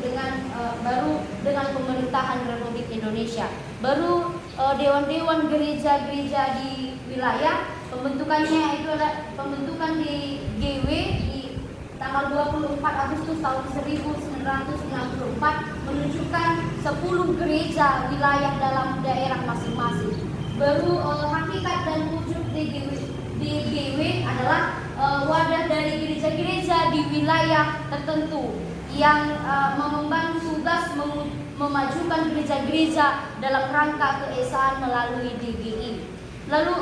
baru dengan pemerintahan Republik Indonesia. Baru dewan-dewan gereja-gereja di wilayah pembentukannya itu adalah pembentukan di GW di tanggal 24 Agustus tahun 1964 menunjukkan 10 gereja wilayah dalam daerah masing-masing. Baru hakikat dan wujud DGW adalah wadah dari gereja-gereja di wilayah tertentu yang mengemban tugas memajukan gereja-gereja dalam rangka keesaan melalui DGI. Lalu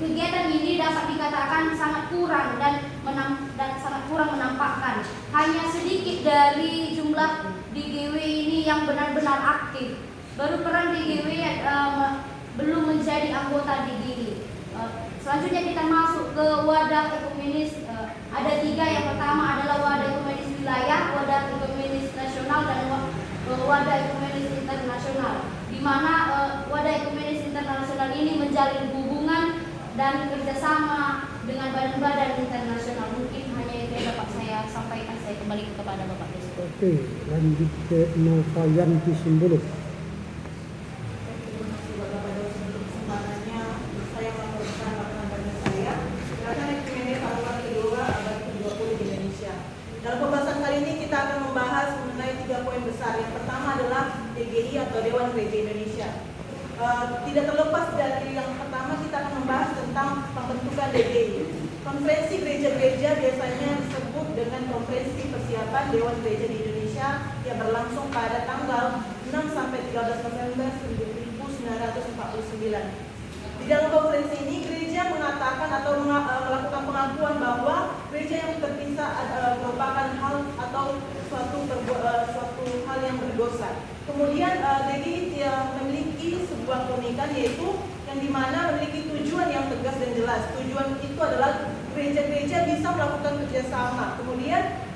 kegiatan ini dapat dikatakan sangat kurang dan sangat kurang menampakkan. Hanya sedikit dari jumlah DGW ini yang benar-benar aktif. Baru peran DGW belum menjadi anggota DGI. Selanjutnya kita masuk ke wadah ekumenis. Ada 3. Yang pertama adalah wadah ekumenis wilayah, wadah ekumenis nasional, dan wadah ekumenis internasional. Di mana wadah ekumenis internasional ini menjalin hubungan dan kerjasama dengan badan-badan internasional. Mungkin hanya itu yang dapat saya sampaikan. Saya kembali kepada Bapak Desto. Oke, lanjut ke Novayanti Simbolog. Dalam pembahasan kali ini kita akan membahas mengenai 3 poin besar. Yang pertama adalah DGI atau Dewan Gereja Indonesia. Tidak terlepas dari yang pertama, kita akan membahas tentang pembentukan DGI. Konferensi gereja-gereja biasanya disebut dengan Konferensi Persiapan Dewan Gereja di Indonesia yang berlangsung pada tanggal 6 sampai 13 November 1949. Di dalam konferensi ini gereja mengatakan atau melakukan pengakuan bahwa gereja yang terpisah merupakan hal atau suatu hal yang berdosa. Kemudian DGI memiliki sebuah keunikan, yaitu yang dimana memiliki tujuan yang tegas dan jelas. Tujuan itu adalah gereja-gereja bisa melakukan kerjasama. Kemudian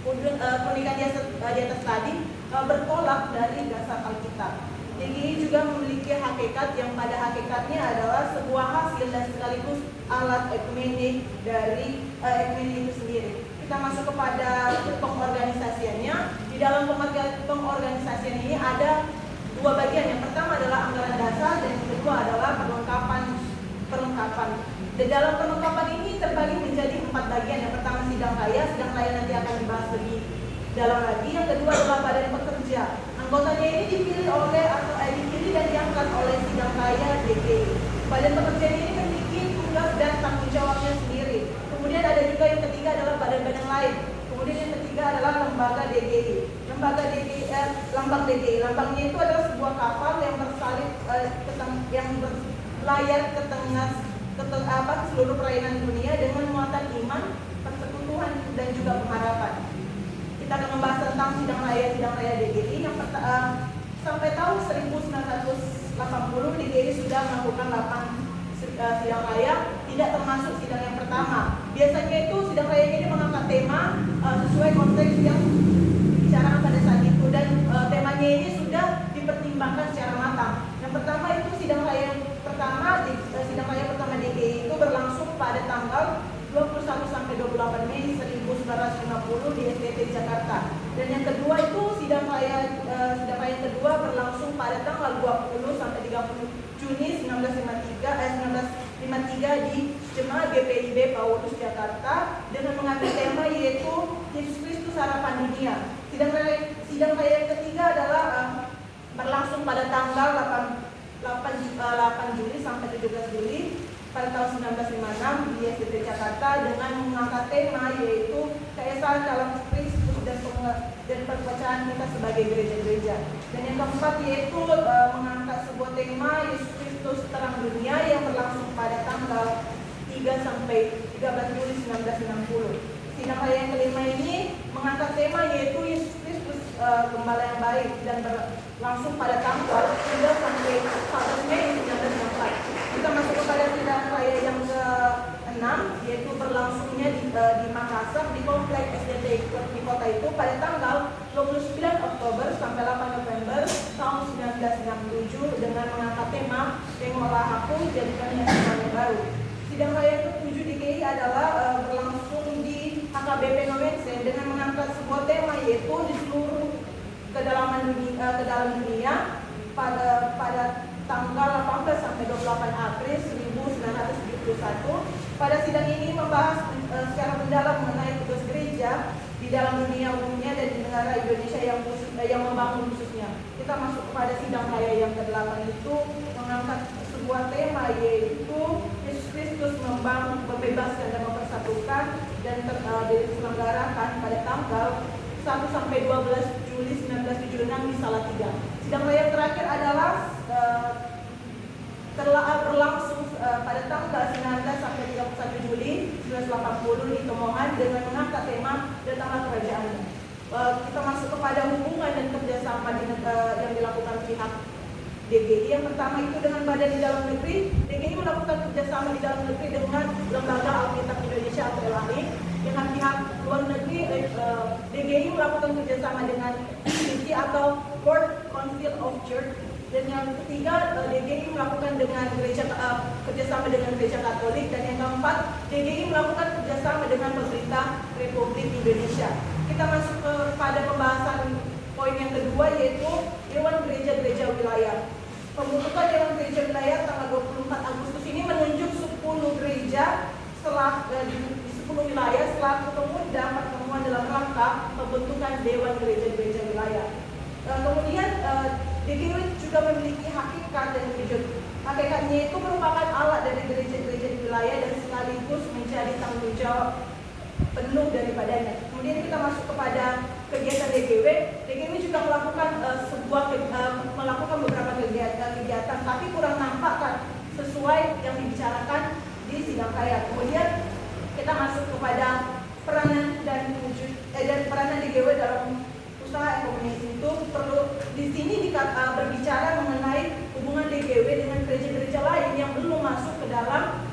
keunikan di atas tadi bertolak dari dasar Alkitab. DGI juga memiliki hakikat yang pada hakikatnya adalah sebuah hasil dan sekaligus alat ekumenik dari ekumenik itu sendiri. Kita masuk kepada pengorganisasiannya. Di dalam pengorganisasian ini ada 2 bagian. Yang pertama adalah anggaran dasar dan yang kedua adalah perlengkapan. Di dalam perlengkapan ini terbagi menjadi 4 bagian. Yang pertama sidang raya nanti akan dibahas lebih dalam lagi. Yang kedua adalah badan pekerja. Anggotanya ini dipilih dan diangkat oleh sidang raya DGI. Badan pekerja ini memiliki tugas dan tanggung jawabnya sendiri. Kemudian ada juga yang ketiga adalah badan-badan lain. Kemudian yang ketiga adalah lembaga DGI. Lambang DGI. Lambangnya itu adalah sebuah kapal yang bersalib yang berlayar ke tengah seluruh perairan dunia dengan muatan iman, persekutuan dan juga pengharapan. Kita akan membahas tentang sidang raya DGI yang sampai tahun 1980 DGI sudah melakukan 8 sidang raya, tidak termasuk sidang yang pertama. Biasanya itu sidang raya ini mengangkat tema sesuai konteks yang dibicarakan pada saat itu, dan temanya ini sudah dipertimbangkan secara matang. Yang pertama itu sidang raya pertama DGI itu berlangsung pada tanggal 21 sampai 28 Mei 1950 di STT Jakarta. Dan yang kedua itu sidang raya kedua berlangsung pada tanggal 20 sampai 30 Juni 1953 di Jemaat GPIB Paulus Jakarta dengan mengambil tema yaitu Yesus Kristus Harapan Dunia. Sidang raya ketiga adalah berlangsung pada tanggal 8 Juli sampai 17 Juli pada tahun 1956 di STT Jakarta dengan mengangkat tema yaitu keesaan dalam Kristus dan perpecahan kita sebagai gereja-gereja. Dan yang keempat yaitu mengangkat sebuah tema Yesus Kristus Terang Dunia yang berlangsung pada tanggal 3 sampai 13 Juli 1960. Sidang raya yang kelima ini mengangkat tema yaitu Yesus Kristus Gembala yang Baik dan berlangsung pada tanggal 3 sampai 14 Mei 1964. Kita masuk kepada sidang raya yang ke-6 yaitu berlangsungnya di Makassar di komplek SDT di kota itu pada tanggal 29 Oktober sampai 8 November tahun 1967 dengan mengangkat tema Tengoklah Aku Jadikan Yang Baru. Sidang raya ke-7 DGI adalah berlangsung di HKBP Nomense dengan mengangkat sebuah tema yaitu di seluruh kedalaman dunia pada tanggal 18 sampai 28 April 1971. Pada sidang ini membahas secara mendalam mengenai tugas gereja di dalam dunia umumnya dan di negara Indonesia yang membangun khususnya. Kita masuk kepada sidang raya yang ke-8 itu mengangkat sebuah tema yaitu Yesus Kristus membangun, membebaskan dan mempersatukan dan diselenggarakan pada tanggal 1 sampai 12 Juli 1976 di Salatiga. Sidang raya terakhir adalah berlangsung pada tanggal 19 sampai 31 Juli 1980 di Tomohan dengan mengangkat tema Datanglah Kerajaanmu. Kita masuk kepada hubungan dan kerjasama yang dilakukan pihak DGI. Yang pertama itu dengan badan di dalam negeri. DGI melakukan kerjasama di dalam negeri dengan Lembaga Alkitab Indonesia atau LAI. Dengan pihak luar negeri, DGI melakukan kerjasama dengan ICC atau World Council of Church. Dan yang ketiga, DGI melakukan kerjasama dengan Gereja Katolik. Dan yang keempat, DGI melakukan kerjasama dengan pemerintah Republik Indonesia. Kita masuk kepada pembahasan poin yang kedua yaitu Dewan Gereja-Gereja Wilayah. Pembentukan Dewan Gereja Wilayah tanggal 24 Agustus ini menunjuk 10 gereja di 10 wilayah selaku pemuda pertemuan dalam rangka pembentukan Dewan Gereja-Gereja Wilayah. Kemudian DGI juga memiliki hakikat dan wujud. Hakikatnya itu merupakan alat dari gereja-gereja di wilayah dan sekaligus menjadi tanggung jawab penuh daripadanya. Kemudian kita masuk kepada kegiatan DGW. DGW juga melakukan beberapa kegiatan, tapi kurang nampak kan sesuai yang dibicarakan di sidang raya. Kemudian kita masuk kepada peranan dan peranan DGW dalam usaha ekumenis itu perlu di sini berbicara mengenai hubungan DGW dengan gereja-gereja lain yang belum masuk ke dalam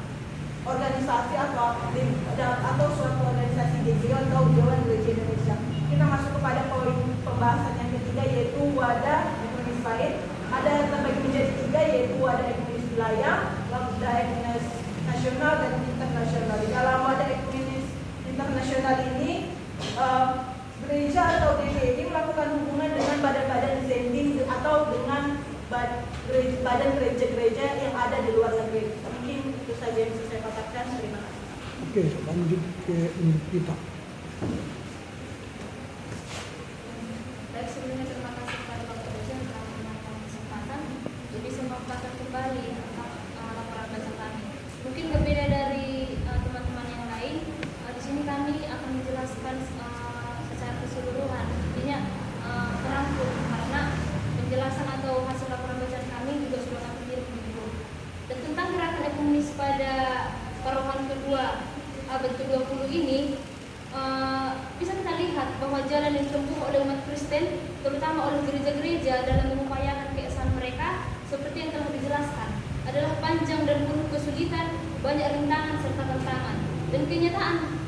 organisasi atau suatu organisasi DGW atau Dewan Gereja Indonesia. Kita masuk kepada poin pembahasan yang ketiga yaitu wadah ekumenis lain. Ada terbagi menjadi 3 yaitu wadah ekumenis wilayah, wadah ekumenis nasional dan internasional. Di dalam wadah ekumenis internasional ini gereja atau DGI melakukan hubungan dengan badan-badan dissenting atau dengan badan gereja-gereja yang ada di luar negeri. Mungkin itu saja yang bisa saya katakan. Terima kasih. Oke, lanjut ke kita. Baik, sebelumnya terima kasih kepada Bapak Dosen telah memberikan kesempatan untuk bisa memaparkan kembali tentang laporan bacaan kami. Mungkin berbeda dari teman-teman yang lain, di sini kami akan menjelaskan secara keseluruhan. Artinya Protestan, terutama oleh gereja-gereja dalam mengupayakan keesaan mereka, seperti yang telah dijelaskan, adalah panjang dan penuh kesulitan, banyak rintangan serta tantangan. Dan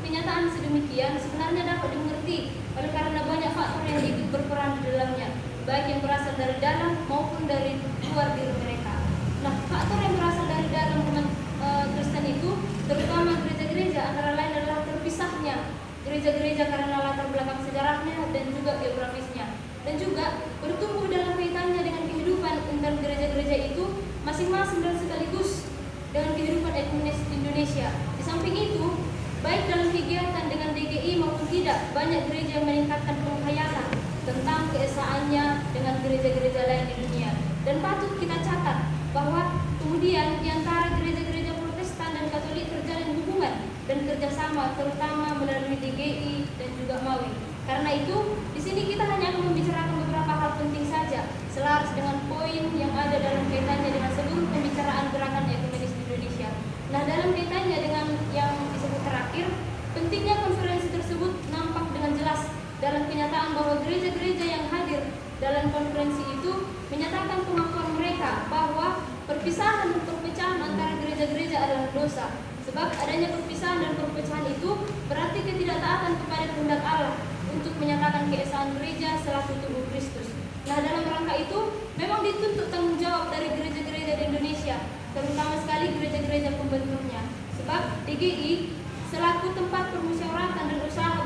kenyataan sedemikian sebenarnya dapat dimengerti oleh karena banyak faktor yang ikut berperan di dalamnya, baik yang berasal dari dalam maupun dari luar diri mereka. Nah, faktor yang berasal dari dalam umat Kristen itu, terutama gereja-gereja, antara lain adalah terpisahnya gereja-gereja karena latar belakang sejarahnya dan juga geografisnya, dan juga bertumbuh dalam kaitannya dengan kehidupan antar gereja-gereja itu masing-masing dan sekaligus dengan kehidupan ekumenis Indonesia. Di samping itu, baik dalam kegiatan dengan DGI maupun tidak, banyak gereja yang meningkatkan penghayatan tentang keesaannya dengan gereja-gereja lain di dunia. Dan patut kita catat bahwa kemudian di antara gereja-gereja Protestan dan Katolik terjalin hubungan dan kerjasama, terutama melalui DGI dan juga MAWI. Karena itu, di sini kita hanya akan membicarakan beberapa hal penting saja, selaras dengan poin yang ada dalam kaitannya dengan seluruh pembicaraan gerakan ekumenis di Indonesia. Nah, dalam kaitannya dengan yang disebut terakhir, pentingnya konferensi tersebut nampak dengan jelas dalam kenyataan bahwa gereja-gereja yang hadir dalam konferensi itu menyatakan pengakuan mereka bahwa perpisahan dan perpecahan antara gereja-gereja adalah dosa. Sebab adanya perpisahan dan perpecahan itu berarti ketidaktaatan kepada kehendak Allah untuk menyatakan keesaan gereja selaku tubuh Kristus. Nah, dalam rangka itu memang dituntut tanggung jawab dari gereja-gereja di Indonesia, terutama sekali gereja-gereja pembentuknya. Sebab DGI selaku tempat permusyawaratan dan usaha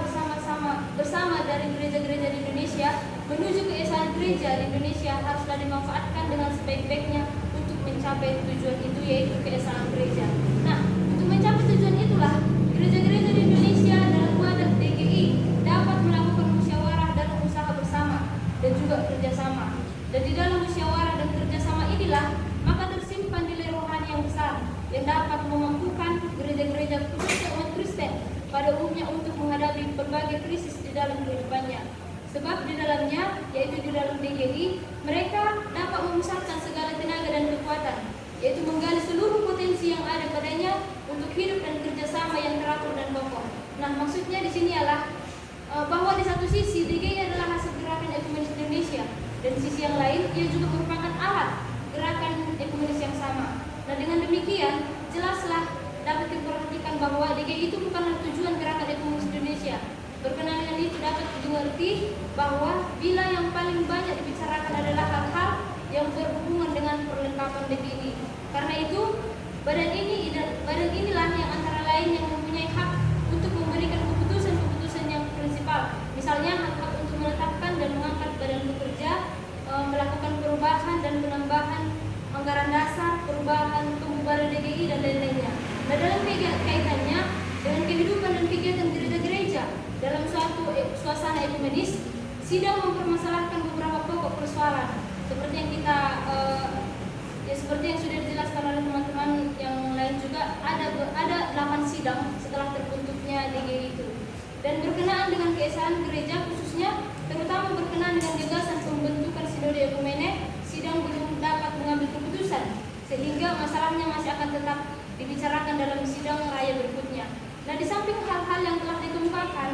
bersama dari gereja-gereja di Indonesia menuju keesaan gereja di Indonesia haruslah dimanfaatkan dengan sebaik-baiknya untuk mencapai tujuan itu, yaitu keesaan gereja. Nah, untuk mencapai tujuan itulah gereja-gereja di Indonesia dalam wadah DGI dapat melakukan musyawarah dan usaha bersama dan juga kerjasama. Dan di dalam musyawarah dan kerjasama inilah maka tersimpan nilai rohani yang besar yang dapat memampukan gereja-gereja khususnya umat Kristen pada umumnya untuk menghadapi berbagai krisis di dalam kehidupannya. Sebab di dalamnya, yaitu di dalam DGI, mereka dapat memusatkan segala tenaga dan kekuatan, yaitu menggali seluruh potensi yang ada padanya untuk hidup dan kerjasama yang teratur dan kokoh. Nah, maksudnya di sini ialah bahwa di satu sisi DGI adalah hasil gerakan ekumenis Indonesia, dan di sisi yang lain ia juga merupakan alat gerakan ekumenis yang sama. Nah, dengan demikian jelaslah dapat diperhatikan bahwa DGI itu bukanlah tujuan gerakan ekumenis Indonesia. Berkenaan dengan itu dapat dimengerti bahwa bila yang paling banyak dibicarakan adalah hal-hal yang berhubungan dengan perlengkapan DGI. Karena itu badan inilah yang antara lain yang mempunyai hak untuk memberikan keputusan-keputusan yang prinsipal. Misalnya hak untuk menetapkan dan mengangkat badan pekerja, melakukan perubahan dan penambahan anggaran dasar, perubahan pembubaran DGI dan lain-lainnya. Nah, dalam kaitannya dengan kehidupan dan kegiatan gereja-gereja dalam suatu suasana ekumenis, sidang mempermasalahkan beberapa pokok persoalan seperti yang kita seperti yang sudah dijelaskan oleh teman-teman yang lain juga, ada 8 sidang setelah terbentuknya DGI itu. Dan berkenaan dengan keesaan gereja khususnya, terutama berkenaan dengan gagasan pembentukan sinode ekumene, sidang belum dapat mengambil keputusan sehingga masalahnya masih akan tetap dibicarakan dalam sidang raya berikutnya. Nah, di samping hal-hal yang telah dikemukakan,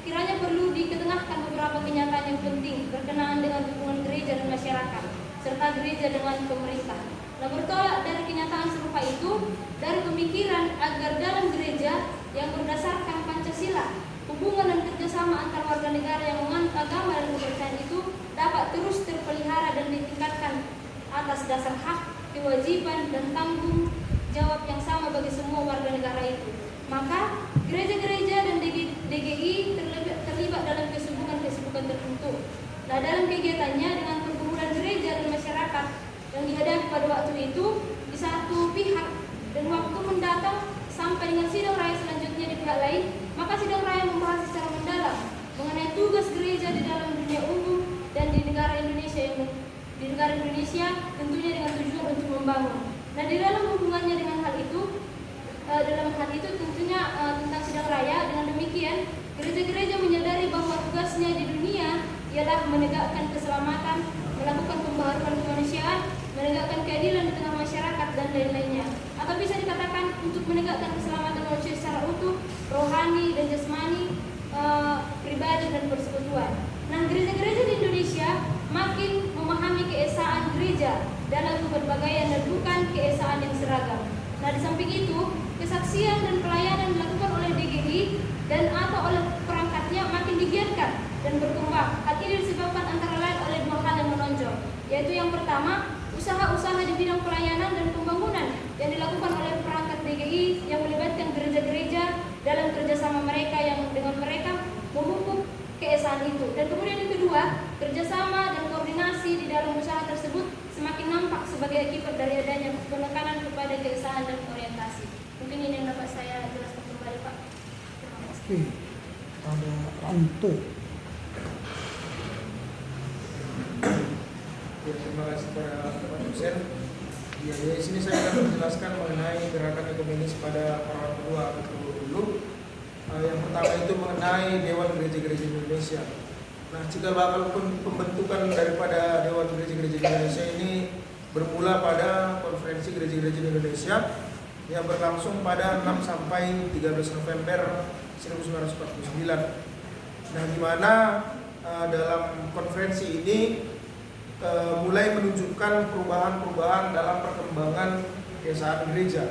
kiranya perlu diketengahkan beberapa kenyataan yang penting berkenaan dengan hubungan gereja dan masyarakat, serta gereja dengan pemerintah. Nah, bertolak dari kenyataan serupa itu, dari pemikiran agar dalam gereja yang berdasarkan Pancasila, hubungan dan kerjasama antar warga negara yang menganut agama dan kepercayaan itu dapat terus terpelihara dan ditingkatkan atas dasar hak, kewajiban, dan tanggung jawab yang sama bagi semua warga negara itu. Maka gereja-gereja dan DGI terlibat dalam kesibukan tertentu. Nah, dalam kegiatannya dengan pergumulan gereja dan masyarakat yang dihadapi pada waktu itu di satu pihak, dan waktu mendatang sampai dengan sidang raya selanjutnya di pihak lain, maka sidang raya membahas secara mendalam mengenai tugas gereja di dalam dunia umum dan di negara Indonesia tentunya dengan tujuan untuk membangun. Nah, di dalam hubungannya dengan hal itu tentunya tentang sidang raya, dengan demikian gereja-gereja menyadari bahwa tugasnya di dunia ialah menegakkan keselamatan, melakukan pembaharuan kemanusiaan, menegakkan keadilan di tengah masyarakat dan lain-lainnya. Atau bisa dikatakan untuk menegakkan keselamatan manusia secara utuh, rohani dan jasmani, pribadi dan persekutuan. Nah, gereja-gereja di Indonesia makin memahami keesaan gereja dalam keberbagaian dan bukan keesaan yang seragam. Nah, di samping itu, kesaksian dan pelayanan dilakukan oleh DGI dan atau oleh perangkatnya makin digiatkan dan berkembang. Hal ini disebabkan antara lain oleh dua hal yang menonjol, yaitu yang pertama, usaha-usaha di bidang pelayanan dan pembangunan yang dilakukan oleh perangkat DGI yang melibatkan gereja-gereja dalam kerjasama mereka yang dengan mereka memupuk keesaan itu. Dan kemudian yang kedua, kerjasama dan koordinasi di dalam usaha tersebut semakin nampak sebagai akibat dari adanya penekanan kepada keesaan dan orientasi. Mungkin ini yang dapat saya jelaskan kembali, Pak. Terima kasih. Oke, ada Ranto. Ya, terima kasih kepada Bapak dosen. Ya, di sini saya akan menjelaskan mengenai gerakan ekumenis pada Paruan kedua abad ke-20. Yang pertama itu mengenai Dewan Gereja-Gereja Indonesia. Nah, cikal bakal pembentukan daripada Dewan Gereja-Gereja Indonesia ini bermula pada Konferensi Gereja-Gereja Indonesia yang berlangsung pada 6 sampai 13 November 1949. Nah, di mana dalam konferensi ini mulai menunjukkan perubahan-perubahan dalam perkembangan keesaan gereja,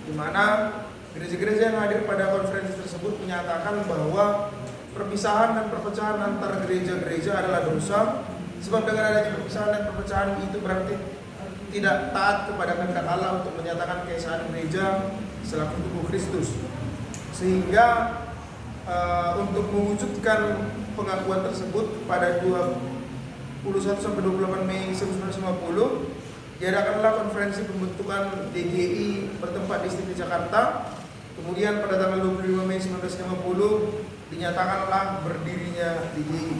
di mana gereja-gereja yang hadir pada konferensi tersebut menyatakan bahwa perpisahan dan perpecahan antar gereja-gereja adalah dosa, sebab dengan adanya perpisahan dan perpecahan itu berarti tidak taat kepada kehendak Allah untuk menyatakan keesaan gereja selaku tubuh Kristus. Sehingga untuk mewujudkan pengakuan tersebut pada 21 sampai 28 Mei 1950 diadakanlah konferensi pembentukan DGI bertempat di Istiqlal Jakarta. Kemudian pada tanggal 25 Mei 1950 dinyatakanlah berdirinya DGI.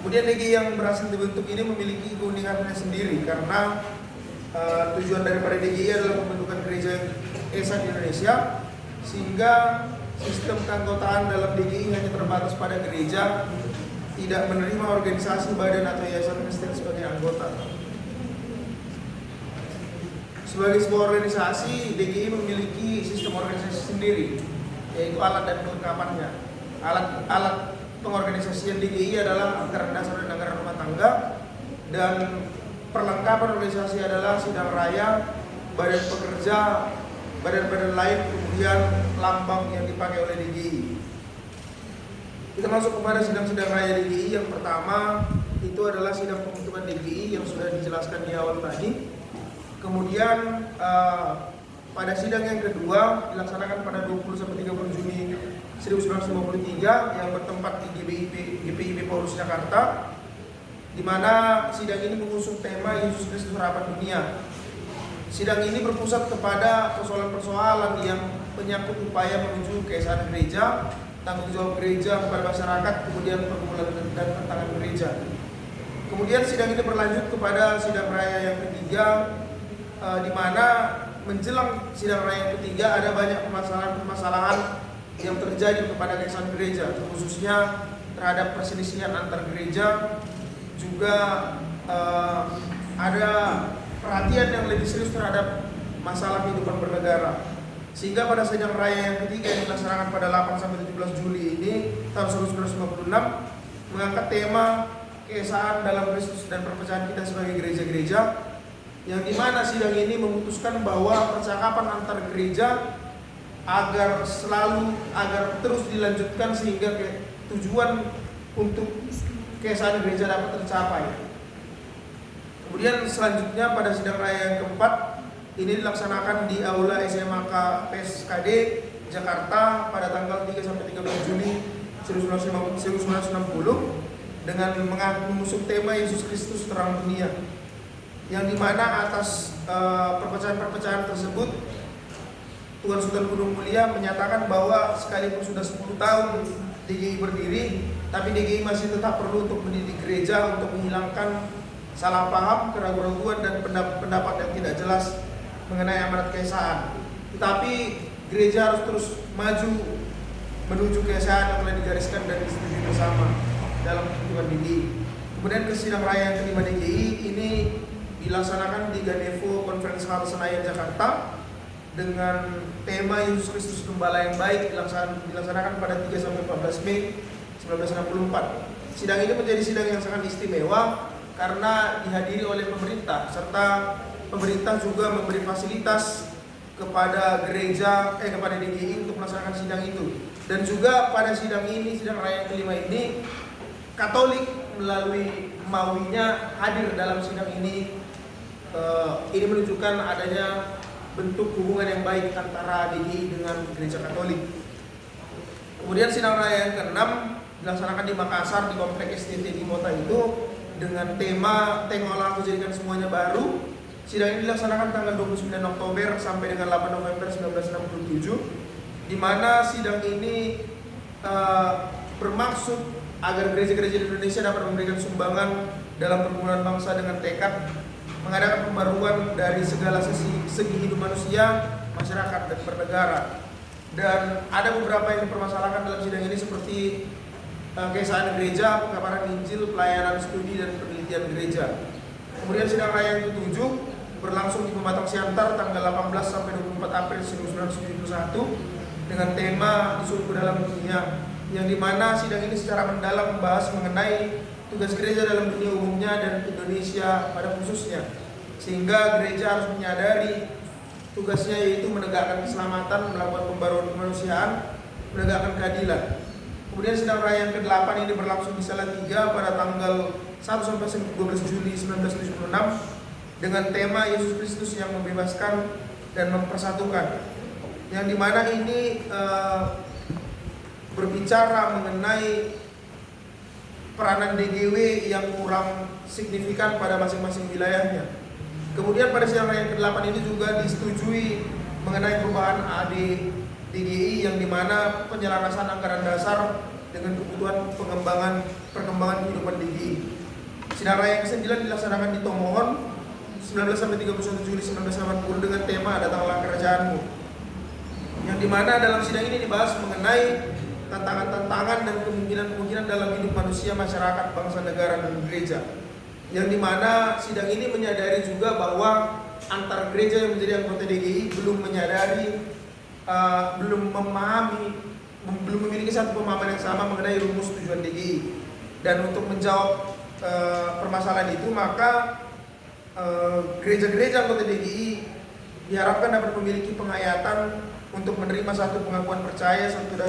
Kemudian DGI yang berhasil dibentuk ini memiliki keunikannya sendiri karena tujuan daripada DGI adalah pembentukan gereja esa di Indonesia, sehingga sistem keanggotaan dalam DGI hanya terbatas pada gereja, tidak menerima organisasi, badan atau yayasan Kristen sebagai anggota. Sebagai sebuah organisasi, DGI memiliki sistem organisasi sendiri, yaitu alat dan kelengkapannya. Alat pengorganisasian DGI adalah anggaran dasar dan anggaran rumah tangga, dan perlengkapan organisasi adalah sidang raya, badan pekerja, badan-badan lain, kemudian lambang yang dipakai oleh DGI. Kita masuk kepada sidang-sidang raya DGI. Yang pertama itu adalah sidang pembentukan DGI yang sudah dijelaskan di awal tadi. Kemudian pada sidang yang kedua dilaksanakan pada 20 sampai 30 Juni 1953 yang bertempat di GPIB Paulus Jakarta, di mana sidang ini mengusung tema Yesus Kristus Harapan Dunia. Sidang ini berpusat kepada persoalan-persoalan yang menyangkut upaya menuju keesaan gereja, tanggung jawab gereja kepada masyarakat, kemudian pergumulan dan tantangan gereja. Kemudian sidang ini berlanjut kepada sidang raya yang ketiga, di mana menjelang sidang raya yang ketiga ada banyak permasalahan yang terjadi kepada keesaan gereja, khususnya terhadap perselisihan antar gereja, juga ada perhatian yang lebih serius terhadap masalah kehidupan bernegara. Sehingga pada sidang raya yang ketiga yang dilaksanakan pada 8 sampai 17 Juli ini tahun 1956 mengangkat tema keesaan dalam Kristus dan perpecahan kita sebagai gereja-gereja, yang dimana sidang ini memutuskan bahwa percakapan antar gereja agar terus dilanjutkan sehingga tujuan untuk keesaan gereja dapat tercapai. Kemudian selanjutnya pada sidang raya yang keempat ini dilaksanakan di Aula SMA PSKD Jakarta pada tanggal 3 sampai 13 Juni 1960 dengan mengusung tema Yesus Kristus Terang Dunia, yang dimana atas perpecahan-perpecahan tersebut Tuan Sultan Gunung Mulia menyatakan bahwa sekalipun sudah 10 tahun DGI berdiri, tapi DGI masih tetap perlu untuk mendidik gereja untuk menghilangkan salah paham, keraguan-keraguan dan pendapat yang tidak jelas mengenai amanat keesaan. Tetapi gereja harus terus maju menuju keesaan yang telah digariskan dan disetujui bersama dalam pertemuan DGI. Kemudian ke sidang raya yang kelima DGI ini dilaksanakan di Ganevo Conference Hall Senayan Jakarta dengan tema Yesus Kristus Gembala yang Baik, dilaksanakan pada 3 sampai 14 Mei 1964. sidang ini menjadi sidang yang sangat istimewa karena dihadiri oleh pemerintah, serta pemerintah juga memberi fasilitas kepada kepada DGI untuk melaksanakan sidang itu. Dan juga pada sidang ini, sidang raya yang kelima ini, Katolik melalui Mawinya hadir dalam sidang ini. Ini menunjukkan adanya bentuk hubungan yang baik antara DGI dengan Gereja Katolik. Kemudian sidang raya yang ke-6 dilaksanakan di Makassar di Komplek STT di kota itu dengan tema "Tengoklah aku jadikan semuanya baru". Sidang ini dilaksanakan tanggal 29 Oktober sampai dengan 8 November 1967, di mana sidang ini bermaksud agar gereja-gereja di Indonesia dapat memberikan sumbangan dalam pergumulan bangsa dengan tekad mengadakan pembaruan dari segala segi hidup manusia, masyarakat, dan bernegara. Dan ada beberapa yang dipermasalahkan dalam sidang ini seperti keesaan gereja, pengabaran Injil, pelayanan studi, dan penelitian gereja. Kemudian sidang raya yang ke-7 berlangsung di Pematang Siantar tanggal 18 sampai 24 April 1971 dengan tema "Disuruh ke dalam dunia", yang dimana sidang ini secara mendalam membahas mengenai tugas gereja dalam dunia umumnya dan Indonesia pada khususnya, sehingga gereja harus menyadari tugasnya yaitu menegakkan keselamatan, melakukan pembaruan kemanusiaan, menegakkan keadilan. Kemudian sidang raya yang ke-8 ini berlangsung di Salatiga pada tanggal 1 sampai 12 Juli 1976 dengan tema Yesus Kristus yang membebaskan dan mempersatukan, yang dimana ini berbicara mengenai peranan DGW yang kurang signifikan pada masing-masing wilayahnya. Kemudian pada sidang raya yang ke-8 ini juga disetujui mengenai perubahan AD DGI, yang dimana penyelarasan anggaran dasar dengan kebutuhan perkembangan kehidupan DGI. Sidang raya yang ke-9 dilaksanakan di Tomohon 19 sampai 31 Juli 1980 dengan tema "Datanglah Kerajaanmu", yang dimana dalam sidang ini dibahas mengenai tantangan-tantangan dan kemungkinan-kemungkinan dalam hidup manusia, masyarakat, bangsa, negara, dan gereja. Yang dimana sidang ini menyadari juga bahwa antar gereja yang menjadi anggota DGI belum menyadari, belum memiliki satu pemahaman yang sama mengenai rumus tujuan DGI. Dan untuk menjawab permasalahan itu, maka gereja-gereja anggota DGI diharapkan dapat memiliki penghayatan untuk menerima satu pengakuan percaya, satu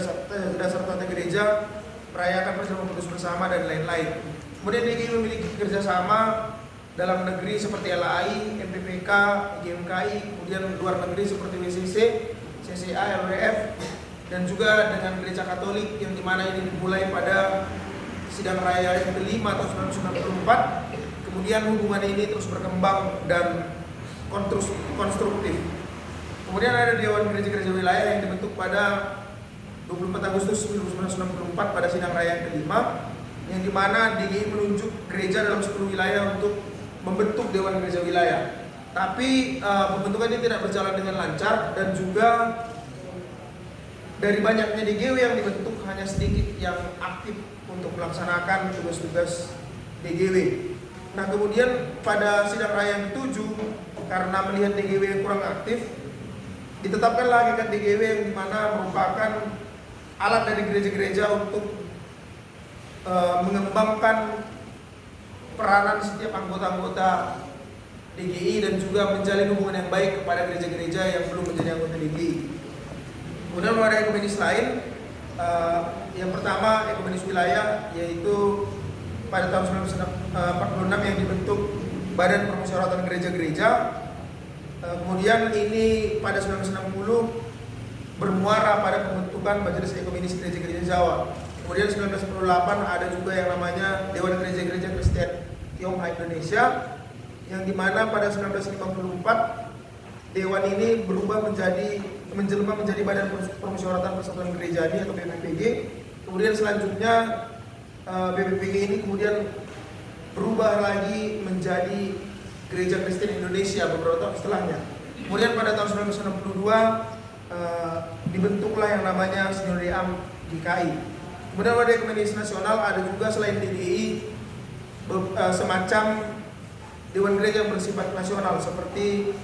dasar tata gereja, merayakan perjamuan kudus bersama, dan lain-lain. Kemudian DGI memiliki kerjasama dalam negeri seperti LAI, MPPK, GMKI, kemudian luar negeri seperti WCC, CCA, LWF, dan juga dengan Gereja Katolik, yang dimana ini dimulai pada sidang raya yang ke-5 tahun 1994. Kemudian hubungan ini terus berkembang dan konstruktif. Kemudian ada Dewan Gereja-Gereja Wilayah yang dibentuk pada 24 Agustus 1994 pada sidang raya yang ke-5, yang dimana DGI menunjuk gereja dalam 10 wilayah untuk membentuk Dewan Gereja Wilayah. Tapi pembentukan ini tidak berjalan dengan lancar, dan juga dari banyaknya DGW yang dibentuk hanya sedikit yang aktif untuk melaksanakan tugas-tugas DGW. Nah, kemudian pada sidang raya yang ke-7, karena melihat DGW yang kurang aktif, ditetapkanlah hakikat DGW yang dimana merupakan alat dari gereja-gereja untuk mengembangkan peranan setiap anggota-anggota DGI dan juga menjalin hubungan yang baik kepada gereja-gereja yang belum menjadi anggota DGI. Kemudian ada ekumenis lain, yang pertama ekumenis wilayah, yaitu pada tahun 1946 yang dibentuk Badan Permusyawaratan Gereja-Gereja. Kemudian ini pada 1960 bermuara pada pembentukan Majelis Ekumenis Gereja-Gereja Jawa. Kemudian 1998 ada juga yang namanya Dewan Gereja-Gereja Kristen Tionghoa Indonesia, yang dimana pada 1954 Dewan ini menjelma menjadi Badan Permusyawaratan Persatuan Gerejani atau BPPG. Kemudian selanjutnya BPPG ini kemudian berubah lagi menjadi Gereja Kristen Indonesia beberapa tahun setelahnya. Kemudian pada tahun 1962 dibentuklah yang namanya Sinode GKI. Kemudian pada Ekumenis Nasional ada juga selain DGI semacam Dewan Gereja yang bersifat nasional seperti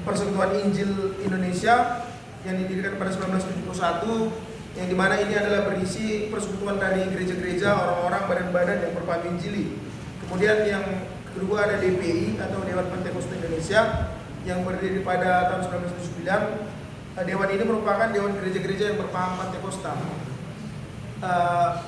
Persekutuan Injil Indonesia yang didirikan pada 1971, yang dimana ini adalah berisi persekutuan dari gereja-gereja, orang-orang, badan-badan yang berpaham Injili. Kemudian yang kedua ada DPI atau Dewan Pentakosta Indonesia yang berdiri pada tahun 1979. Dewan ini merupakan dewan gereja-gereja yang berpaham Pentakosta.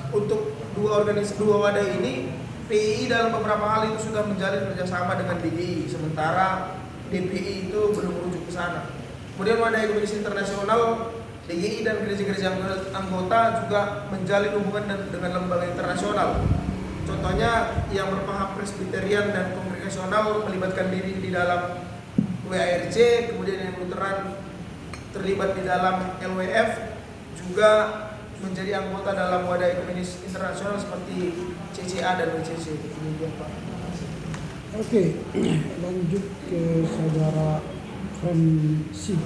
Untuk dua wadah ini, PII dalam beberapa hal itu sudah menjalin kerjasama dengan DGI, sementara DPI itu belum merujuk ke sana. Kemudian wadah ekumenis internasional, DGI dan gereja-gereja anggota juga menjalin hubungan dengan lembaga internasional. Contohnya yang berpaham Presbyterian dan Kongregasional melibatkan diri di dalam WARC, kemudian yang Lutheran terlibat di dalam LWF, juga menjadi anggota dalam wadah ekumenis internasional seperti CCA dan WCC. Demikian, Pak. Oke, lanjut ke saudara Fransi.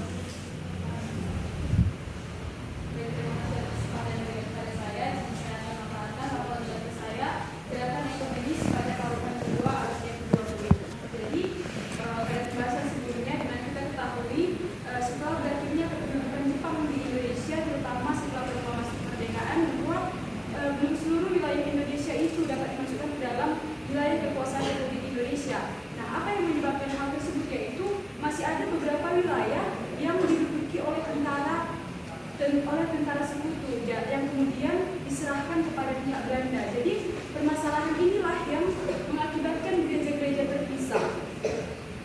oleh tentara sekutu yang kemudian diserahkan kepada pihak Belanda. Jadi permasalahan inilah yang mengakibatkan gereja-gereja terpisah.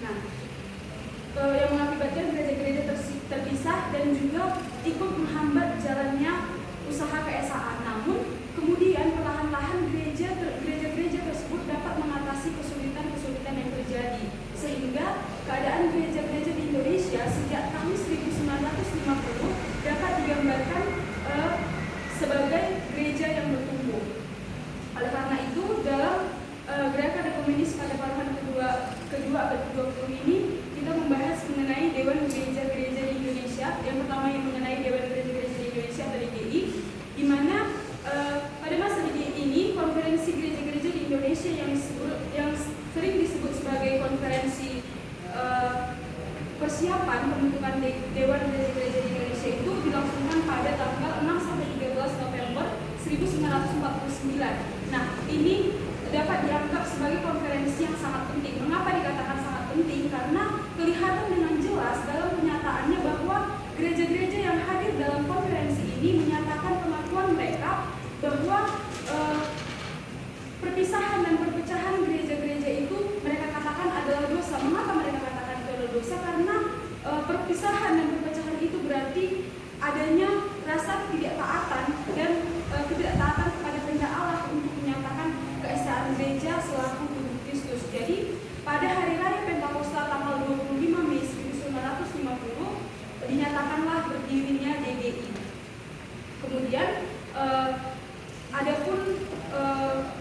Nah, yang mengakibatkan gereja-gereja terpisah dan juga ikut menghambat jalannya usaha keesaan. Namun kemudian perlahan-lahan gereja-gereja tersebut dapat mengatasi kesulitan-kesulitan yang terjadi, sehingga keadaan gereja-gereja di Indonesia sejak tahun 1950 dapat digambarkan sebagai gereja yang bertumbuh. Oleh karena itu, dalam gerakan ekumenis pada paruhan kedua abad ke-20 ini, kita membahas mengenai Dewan Gereja-Gereja di Indonesia. Yang pertama yang mengenai Dewan Gereja-Gereja di Indonesia atau DGI, di mana pada masa DGI ini konferensi gereja-gereja di Indonesia yang sering disebut sebagai konferensi persiapan pembentukan Dewan Gereja-Gereja di Indonesia itu dilangsungkan pada tanggal 6 sampai 13 November 1949. Nah, ini dapat dianggap sebagai konferensi yang sangat penting. Mengapa dikatakan sangat penting? Karena kelihatan dengan jelas dalam kenyataannya bahwa gereja-gereja yang hadir dalam konferensi ini menyatakan pengakuan mereka bahwa perpisahan dan perpecahan gereja-gereja itu mereka katakan adalah dosa. Mengapa mereka katakan itu adalah dosa? Karena perpisahan dan perpecahan itu berarti adanya rasa ketidaktaatan dan ketidaktaatan kepada kehendak Allah untuk menyatakan keesaan gereja selaku tubuh Kristus. Jadi pada hari raya Pentakosta tanggal 25 Mei 1950 dinyatakanlah berdirinya DGI. Kemudian adapun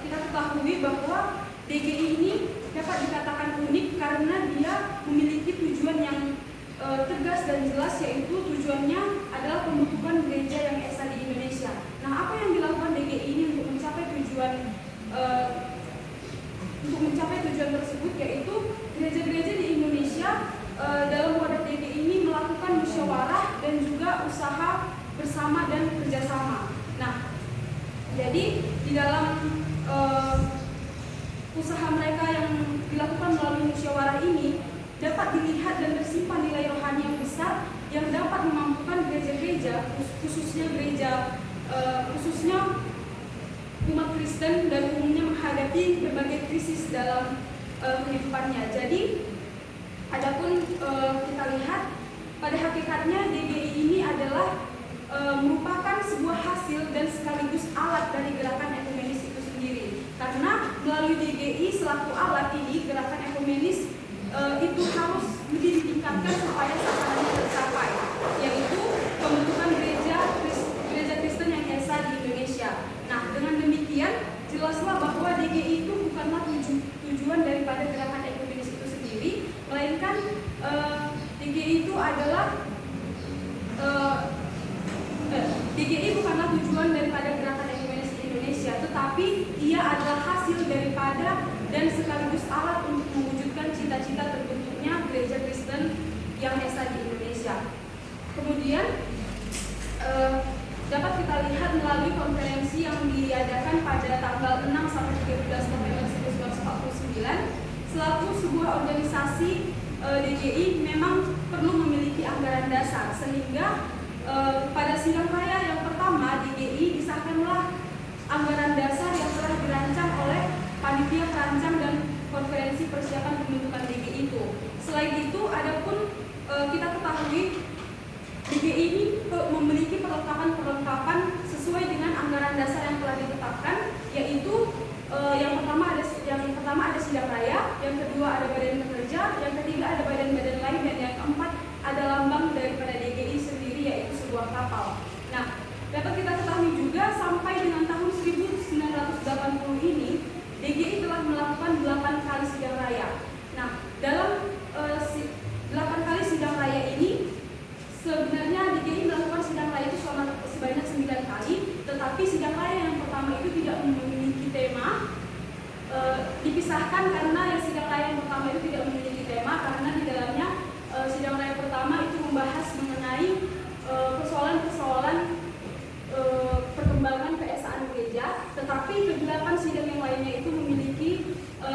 kita ketahui bahwa DGI ini dapat dikatakan unik karena dia memiliki tujuan yang tegas dan jelas, yaitu tujuannya adalah pembentukan gereja yang esa di Indonesia. Nah, apa yang dilakukan DGI ini untuk mencapai tujuan tersebut, yaitu gereja-gereja di Indonesia dalam wadah DGI ini melakukan musyawarah dan juga usaha bersama dan kerjasama. Nah, jadi di dalam usaha mereka yang dilakukan melalui musyawarah ini dapat dilihat dan tersimpan nilai rohani yang besar yang dapat memampukan gereja-gereja, khususnya umat Kristen dan umumnya menghadapi berbagai krisis dalam kehidupannya. Jadi, adapun kita lihat pada hakikatnya DGI ini adalah merupakan sebuah hasil dan sekaligus alat dari gerakan ekumenis itu sendiri. Karena melalui DGI selaku alat ini, gerakan ekumenis itu harus lebih ditingkatkan supaya sasarannya tercapai, yaitu pembentukan gereja Kristen yang esa di Indonesia. Nah, dengan demikian jelaslah bahwa DGI itu bukanlah tujuan daripada gerakan ekumenis itu sendiri, melainkan DGI itu adalah DGI bukanlah tujuan daripada gerakan ekumenis di Indonesia, tetapi ia adalah hasil daripada dan sekaligus alat untuk mewujudkan cita-cita terbentuknya gereja Kristen yang esa di Indonesia. Kemudian dapat kita konferensi yang diadakan pada tanggal 6 sampai 13 November 1949, selaku sebuah organisasi DGI memang perlu memiliki anggaran dasar, sehingga pada sidang raya yang pertama DGI disahkanlah anggaran dasar yang telah dirancang oleh panitia perancang dan konferensi persiapan pembentukan DGI itu. Selain itu, adapun kita ketahui DGI ini memiliki perlengkapan sesuai dengan anggaran dasar yang telah ditetapkan, yaitu yang pertama ada sidang raya, yang kedua ada badan pekerja, yang ketiga ada badan-badan lain, dan yang keempat ada lambang daripada DGI sendiri, yaitu sebuah kapal. Nah, dapat kita ketahui juga sampai dengan tahun 1980 ini DGI telah melakukan 8 kali sidang raya. Nah, dalam 8 kali sidang raya ini sebenarnya DGI melakukan sidang raya itu sebanyak 9 kali, tetapi sidang raya yang pertama itu tidak memiliki tema, dipisahkan karena yang sidang raya yang pertama itu tidak memiliki tema, karena di dalamnya sidang raya pertama itu membahas mengenai persoalan-persoalan perkembangan keesaan gereja, tetapi ke-8 sidang yang lainnya itu memiliki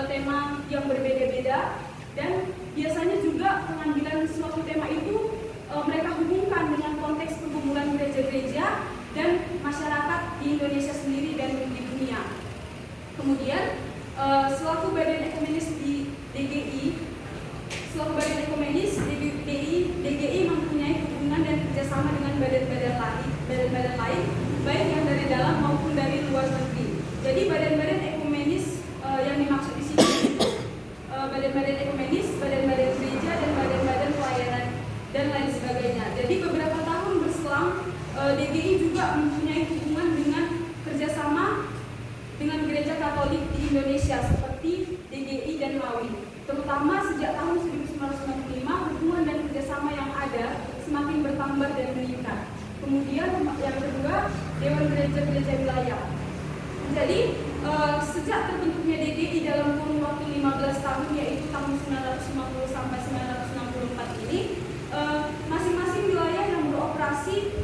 tema yang berbeda-beda, dan biasanya juga pengambilan suatu tema itu mereka hubungkan dengan konteks pergumulan gereja-gereja dan masyarakat di Indonesia sendiri dan di dunia. Kemudian selaku badan ekumenis di DGI, DGI mempunyai hubungan dan kerjasama dengan badan-badan lain, baik yang dari dalam maupun dari luar negeri. Jadi badan-badan ekumenis yang dimaksud di sini badan-badan ekumenis, badan-badan gereja, dan badan-badan pelayanan dan lain sebagainya. Jadi beberapa tahun berselang, DGI juga mempunyai hubungan dengan kerjasama dengan gereja Katolik di Indonesia seperti DGI dan Lawi. Terutama sejak tahun 1965, hubungan dan kerjasama yang ada semakin bertambah dan meningkat. Kemudian yang kedua, Dewan Gereja-Gereja Wilayah. Jadi sejak terbentuknya DGI dalam kurun waktu 15 tahun, yaitu tahun 1950 sampai 1964 ini, masing-masing wilayah yang beroperasi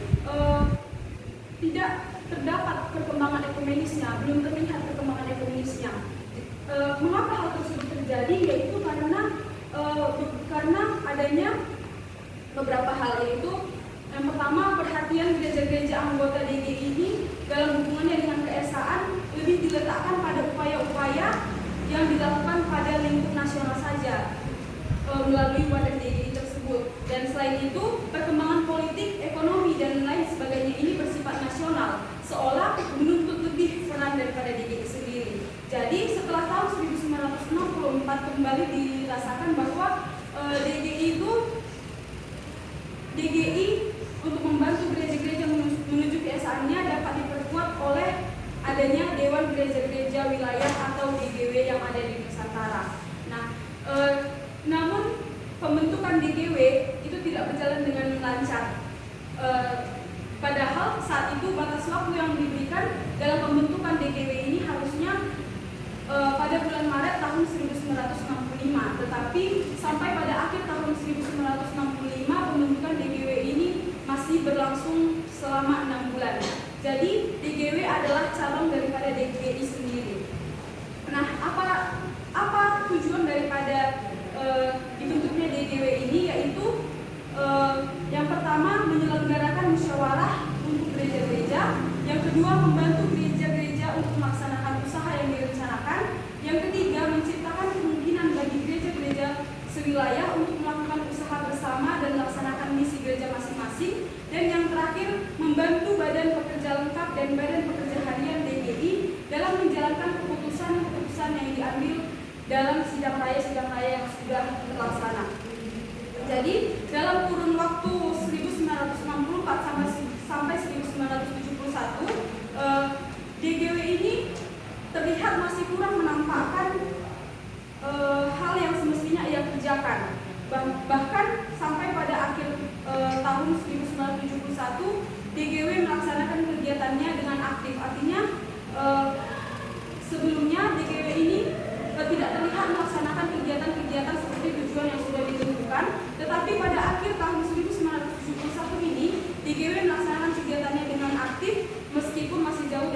tidak terdapat perkembangan ekumenisnya, belum terlihat perkembangan ekumenisnya. Mengapa hal tersebut terjadi? Yaitu karena adanya beberapa hal, yaitu yang pertama, perhatian gereja-gereja anggota DGI ini dalam hubungannya dengan keesaan lebih diletakkan pada upaya-upaya yang dilakukan pada lingkup nasional saja melalui wadah DGI tersebut. Dan selain itu, perkembangan politik, ekonomi, dan lain sebagainya ini bersifat nasional, seolah menuntut lebih peran daripada DGI sendiri. Jadi setelah tahun 1964 kembali dirasakan bahwa DGI untuk membantu gereja-gereja menuju keesaannya dapat diperkuat oleh adanya Dewan Gereja-Gereja Wilayah atau DGW yang ada di Nusantara. Nah, namun pembentukan DGW itu tidak berjalan dengan lancar. Padahal saat itu batas waktu yang diberikan dalam pembentukan DGW ini harusnya pada bulan Maret tahun 1965, tetapi sampai pada akhir tahun 1965 pembentukan DGW ini masih berlangsung selama 6 bulan. Jadi DGW adalah cabang daripada DGI sendiri. Nah, apa tujuan daripada dibentuknya DGW ini? Yaitu yang pertama, menyelenggarakan musyawarah untuk gereja-gereja. Yang kedua, membantu gereja-gereja untuk melaksanakan usaha yang direncanakan. Yang ketiga, menciptakan kemungkinan bagi gereja-gereja sewilayah untuk melakukan usaha bersama dan melaksanakan misi gereja masing-masing. Dan yang terakhir, membantu badan pekerja lengkap dan badan pekerja harian DGI dalam menjalankan keputusan-keputusan yang diambil dalam sidang raya yang sudah terlaksana. Jadi dalam kurun waktu 1964 sampai 1971, DGW ini terlihat masih kurang menampakkan hal yang semestinya ia kerjakan. Bahkan sampai pada akhir tahun 1971, DGW melaksanakan kegiatannya dengan aktif. Artinya sebelumnya DGW ini tidak terlihat melaksanakan kegiatan-kegiatan seperti tujuan yang sudah ditentukan, tetapi pada akhir tahun 1971 ini DGW melaksanakan kegiatannya dengan aktif meskipun masih jauh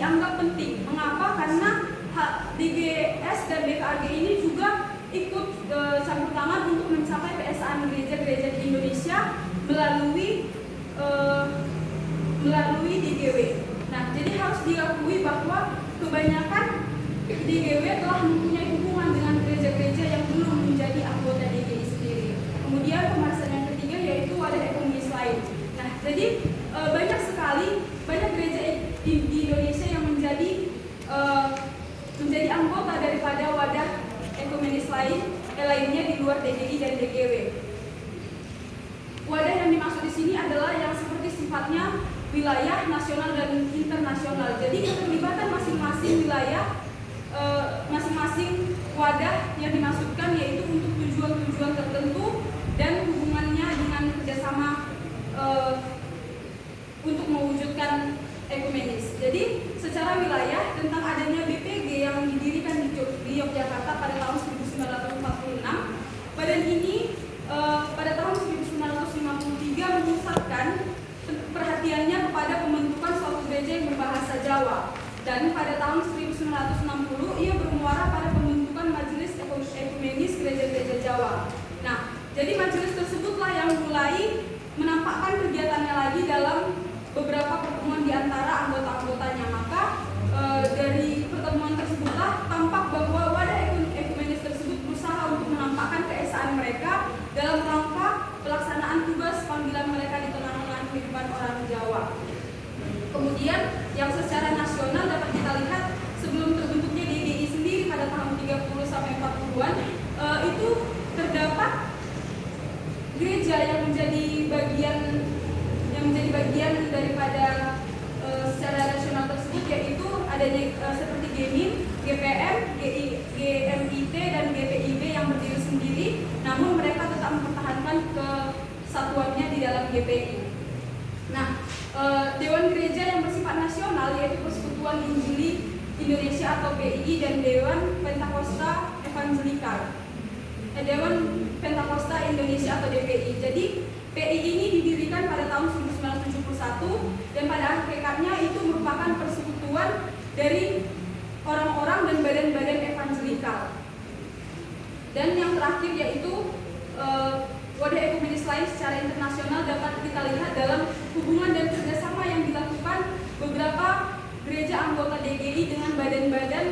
dianggap penting. Mengapa? Karena DGS dan BKAG ini juga ikut campur tangan untuk mencapai PSAN gereja-gereja di Indonesia melalui DGW. Nah, jadi harus diakui bahwa kebanyakan DGW telah mempunyai hubungan dengan gereja-gereja yang belum menjadi anggota DGI sendiri. Kemudian pembahasan yang ketiga yaitu wadah ekumenis lain. Nah, jadi banyak gereja di Indonesia yang menjadi anggota daripada wadah ekumenis lainnya di luar DGI dan DGW. Wadah yang dimaksud di sini adalah yang seperti sifatnya wilayah, nasional dan internasional. Jadi keterlibatan masing-masing wilayah, masing-masing wadah yang dimaksudkan yaitu untuk tujuan-tujuan tertentu dan hubungannya dengan kerjasama untuk mewujudkan ekumenis. Jadi secara wilayah tentang adanya BPG yang didirikan di Yogyakarta pada tahun 1946, badan ini pada tahun 1953 memusatkan perhatiannya kepada pembentukan suatu gereja yang berbahasa Jawa, dan pada tahun 1960 ia bermuara pada pembentukan Majelis Ekumenis Gereja-Gereja Jawa. Nah, jadi majelis tersebutlah yang mulai menampakkan kegiatannya lagi dalam beberapa pertemuan di antara anggota-anggotanya. Maka dari pertemuan tersebutlah tampak bahwa wadah ekumenis tersebut berusaha untuk menampakkan keesaan mereka dalam rangka pelaksanaan tugas panggilan mereka di tengah-tengah kehidupan orang Jawa. Kemudian yang secara nasional dapat kita lihat sebelum terbentuknya DGI sendiri pada tahun 30 sampai 40-an itu terdapat gereja yang menjadi bagian daripada secara nasional tersebut, yaitu adanya seperti GMIN, GPM, GMIT dan GPIB yang berdiri sendiri, namun mereka tetap mempertahankan kesatuannya di dalam GPI. Nah, Dewan Gereja yang bersifat nasional yaitu Persekutuan Injili Indonesia atau PII dan Dewan Pentakosta Evangelikal, Dewan Pentakosta Indonesia atau DPI. Jadi PII ini didirikan pada tahun 1971 dan pada hakikatnya itu merupakan persekutuan dari orang-orang dan badan-badan evangelikal. Dan yang terakhir yaitu wadah ekumenis lain secara internasional dapat kita lihat dalam hubungan dan kerjasama yang dilakukan beberapa gereja anggota DGI dengan badan-badan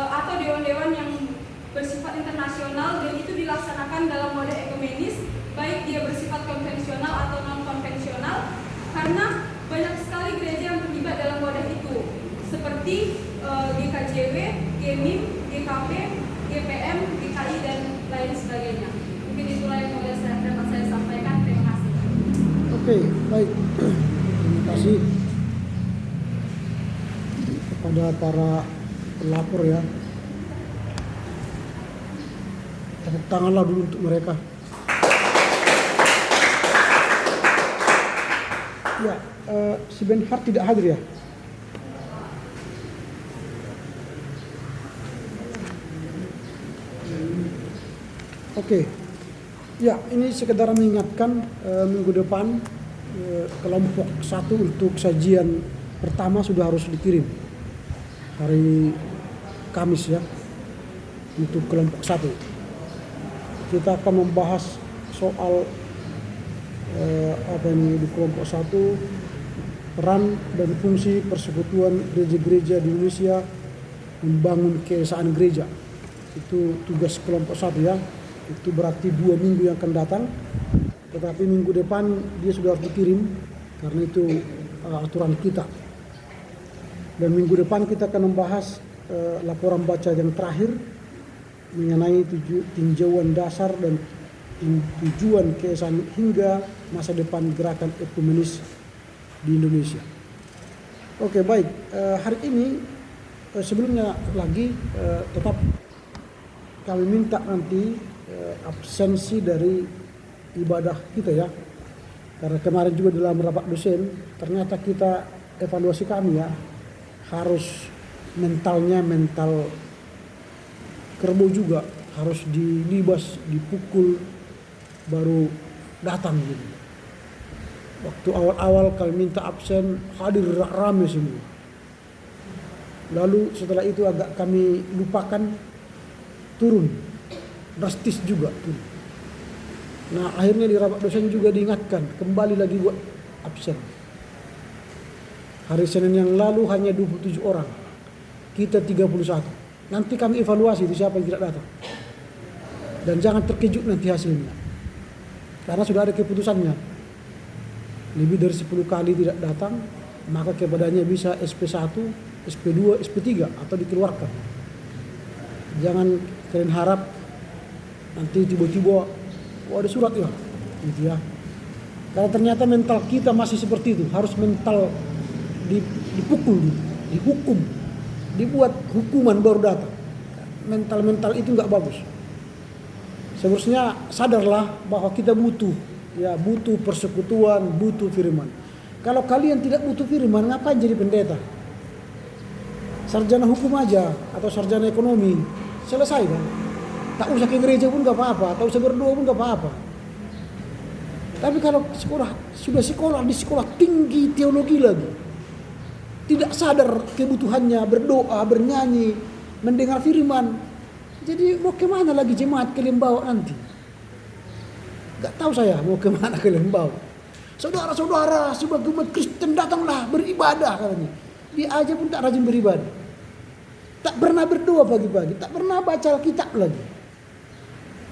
atau dewan-dewan yang bersifat internasional, dan itu dilaksanakan dalam wadah ekumenis, baik dia bersifat konvensional atau non-konvensional, karena banyak sekali gereja yang terlibat dalam wadah itu, seperti GKJW, GMIM, GKP, GPM, GKI, dan lain sebagainya. Mungkin itulah yang dapat saya sampaikan. Terima kasih. Oke, baik. Terima kasih kepada para pelapor ya. Tepuk tanganlah dulu untuk mereka. Ya, si Benhard tidak hadir ya? Oke. Ya, ini sekedar mengingatkan minggu depan kelompok 1 untuk sajian pertama sudah harus dikirim hari Kamis ya, untuk kelompok 1. Kita akan membahas soal di kelompok 1, peran dan fungsi persekutuan gereja-gereja di Indonesia membangun keesaan gereja. Itu tugas kelompok 1 ya. Itu berarti 2 minggu yang akan datang, tetapi minggu depan dia sudah harus dikirim karena itu aturan kita. Dan minggu depan kita akan membahas laporan baca yang terakhir mengenai tinjauan dasar dan tujuan keesaan hingga masa depan gerakan ekumenis di Indonesia. Oke, baik. Hari ini sebelumnya lagi tetap kami minta nanti absensi dari ibadah kita ya, karena kemarin juga dalam rapat dosen ternyata kita evaluasi kami ya, harus mental kerbau juga, harus dilibas, dipukul baru datang gitu. Waktu awal-awal kami minta absen, hadir rame semua. Lalu setelah itu agak kami lupakan, turun drastis juga turun. Nah akhirnya di rapat dosen juga diingatkan kembali lagi buat absen. Hari Senin yang lalu hanya 27 orang, kita 31. Nanti kami evaluasi itu siapa yang tidak datang. Dan jangan terkejut nanti hasilnya, karena sudah ada keputusannya. Lebih dari 10 kali tidak datang, maka kepadanya bisa SP1, SP2, SP3 atau dikeluarkan. Jangan kalian harap nanti tiba-tiba ada surat ya, gitu ya. Karena ternyata mental kita masih seperti itu, harus mental dipukul, dihukum, dibuat hukuman baru datang. Mental itu nggak bagus. Seharusnya sadarlah bahwa kita butuh persekutuan, butuh firman. Kalau kalian tidak butuh firman, ngapain jadi pendeta? Sarjana hukum aja atau sarjana ekonomi, selesai kan? Tak usah ke gereja pun nggak apa-apa, tak usah berdoa pun nggak apa-apa. Tapi kalau sudah sekolah di sekolah tinggi teologi lagi, tidak sadar kebutuhannya berdoa, bernyanyi, mendengar firman, jadi mau kemana lagi jemaat kalian bawa nanti? Gak tahu saya mau kemana kalian bawa. Saudara-saudara sebagai umat Kristen datanglah beribadah katanya. Dia aja pun tak rajin beribadah. Tak pernah berdoa pagi-pagi, tak pernah baca Alkitab lagi.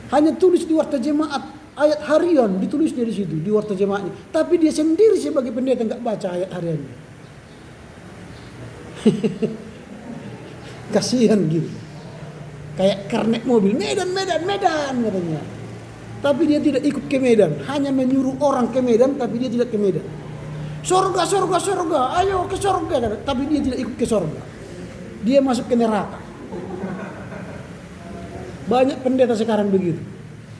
Hanya tulis di warta jemaat ayat harian, ditulisnya di situ di warta jemaatnya. Tapi dia sendiri sebagai pendeta nggak baca ayat hariannya. Kasihan gitu. Kayak kernet mobil, Medan katanya. Tapi dia tidak ikut ke Medan, hanya menyuruh orang ke Medan, tapi dia tidak ke Medan. Sorga, ayo ke sorga, tapi dia tidak ikut ke sorga. Dia masuk ke neraka. Banyak pendeta sekarang begitu.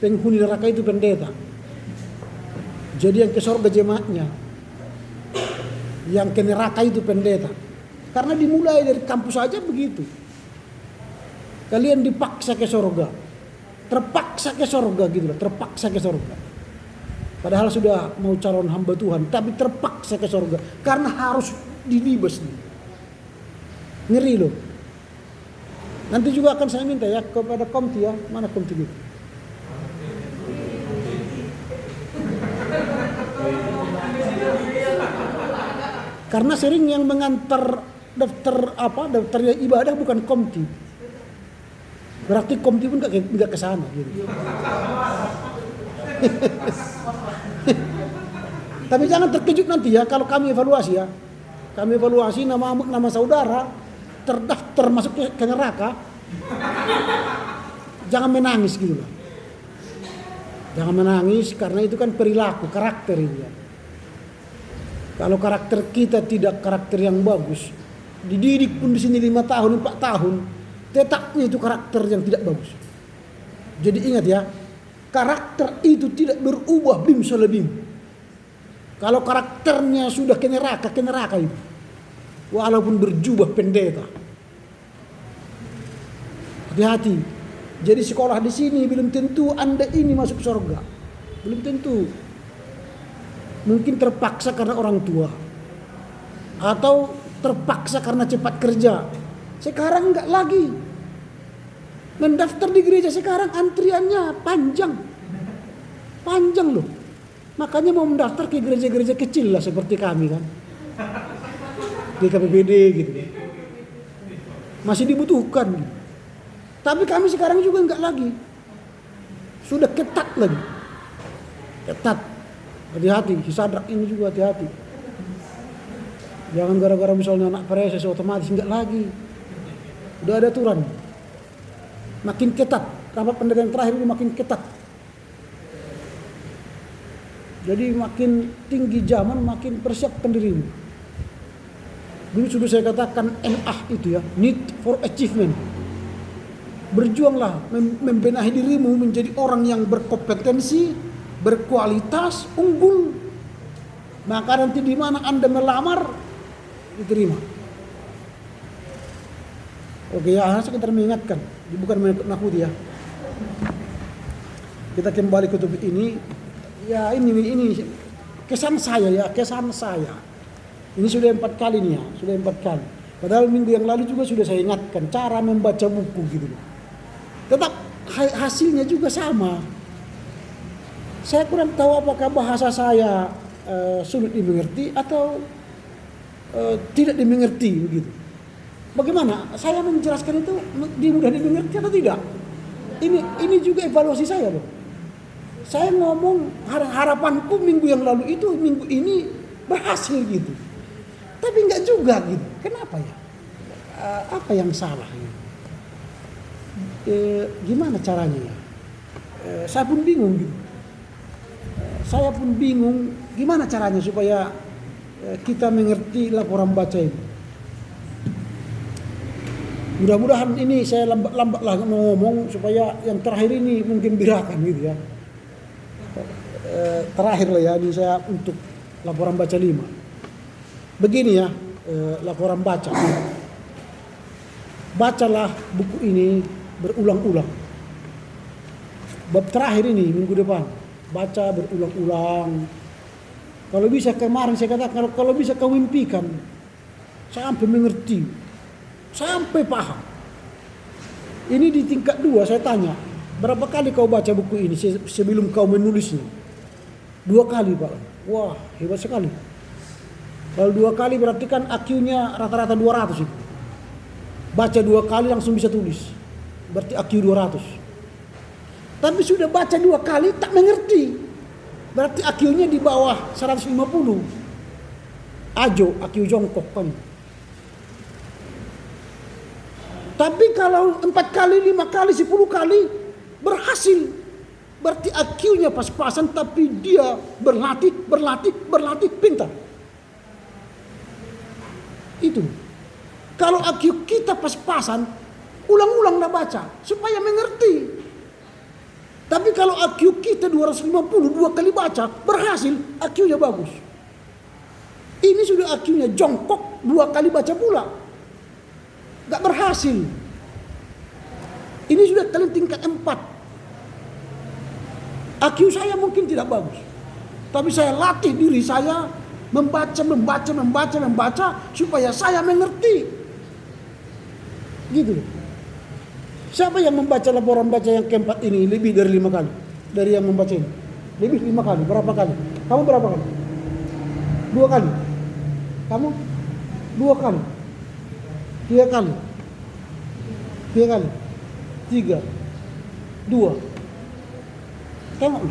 Penghuni neraka itu pendeta. Jadi yang ke sorga jemaatnya, yang ke neraka itu pendeta. Karena dimulai dari kampus saja begitu. Kalian dipaksa ke sorga, terpaksa ke sorga gitu loh, terpaksa ke sorga. Padahal sudah mau calon hamba Tuhan, tapi terpaksa ke sorga karena harus dilibas nih. Ngeri loh. Nanti juga akan saya minta ya kepada komti ya, mana komti gitu. Karena sering yang mengantar daftar ibadah bukan komti. Berarti komti pun enggak ke sana gitu. Tapi jangan terkejut nanti ya kalau kami evaluasi ya. Kami evaluasi nama saudara terdaftar masuk ke neraka. Jangan menangis gitu loh. Jangan menangis karena itu kan perilaku, karakter itu ya. Kalau karakter kita tidak karakter yang bagus, dididik pun di sini 5 tahun, 4 tahun, tetapnya itu karakter yang tidak bagus. Jadi ingat ya, karakter itu tidak berubah bim solebim. Kalau karakternya sudah ke neraka itu. Walaupun berjubah pendeta. Hati-hati. Jadi sekolah di sini belum tentu Anda ini masuk surga. Belum tentu. Mungkin terpaksa karena orang tua. Atau terpaksa karena cepat kerja. Sekarang enggak lagi. Mendaftar di gereja sekarang antriannya panjang. Panjang loh. Makanya mau mendaftar ke gereja-gereja kecil lah seperti kami kan. Di KPBD gitu. Masih dibutuhkan. Tapi kami sekarang juga enggak lagi. Sudah ketat lagi. Ketat. Hati-hati. Si Sadrak ini juga hati-hati. Jangan gara-gara misalnya anak preses otomatis enggak lagi. Udah ada aturan. Makin ketat. Rapat pendeta yang terakhir ini makin ketat. Jadi makin tinggi zaman makin persiapkan dirimu. Dulu sudah saya katakan NA itu ya, need for achievement. Berjuanglah membenahi dirimu menjadi orang yang berkompetensi, berkualitas, unggul. Maka nanti di mana Anda melamar diterima. Oke ya, sekedar mengingatkan, bukan menakut ya. Kita kembali ke topik ini. Ya ini kesan saya ya, kesan saya. Ini sudah 4 kali nih ya, sudah 4 kali. Padahal minggu yang lalu juga sudah saya ingatkan cara membaca buku gitu loh. Tetap hasilnya juga sama. Saya kurang tahu apakah bahasa saya sulit dimengerti atau tidak dimengerti begitu. Bagaimana? Saya menjelaskan itu mudah dimengerti atau tidak? Ini juga evaluasi saya loh. Saya ngomong harapanku minggu yang lalu itu minggu ini berhasil gitu. Tapi enggak juga gitu. Kenapa ya? Apa yang salah? Gimana caranya ya? Saya pun bingung gitu. Saya pun bingung gimana caranya supaya kita mengerti laporan baca ini. Mudah-mudahan ini saya lambat lah ngomong supaya yang terakhir ini mungkin birakan gitu ya. Terakhir lah ya ini saya untuk laporan baca 5. Begini ya, laporan baca. Bacalah buku ini berulang-ulang. Bab terakhir ini minggu depan, baca berulang-ulang. Kalau bisa kemarin saya katakan kalau bisa kau mimpikan sampai mengerti, sampai paham. Ini di tingkat 2 saya tanya, berapa kali kau baca buku ini sebelum kau menulisnya? 2 kali Pak. Wah hebat sekali. Kalau 2 kali berarti kan IQ-nya rata-rata 200 itu. Baca 2 kali langsung bisa tulis. Berarti IQ 200. Tapi sudah baca 2 kali tak mengerti. Berarti IQ-nya di bawah 150. Ajo, IQ jongkok kan. Tapi kalau 4 kali, 5 kali, 10 kali berhasil. Berarti IQ-nya pas-pasan tapi dia berlatih pintar. Itu. Kalau IQ kita pas-pasan, ulang-ulang dah baca supaya mengerti. Tapi kalau IQ kita 250, 2 kali baca, berhasil, IQ-nya bagus. Ini sudah IQ-nya jongkok, 2 kali baca pula. Gak berhasil. Ini sudah kalian tingkat 4. IQ saya mungkin tidak bagus. Tapi saya latih diri saya membaca supaya saya mengerti. Gitu. Siapa yang membaca laporan baca yang keempat ini lebih dari 5 kali? Dari yang membaca ini. Lebih 5 kali. Berapa kali? Kamu berapa kali? 2 kali. Kamu? 2 kali. 3 kali. 3 kali. 3. 2. Tengok.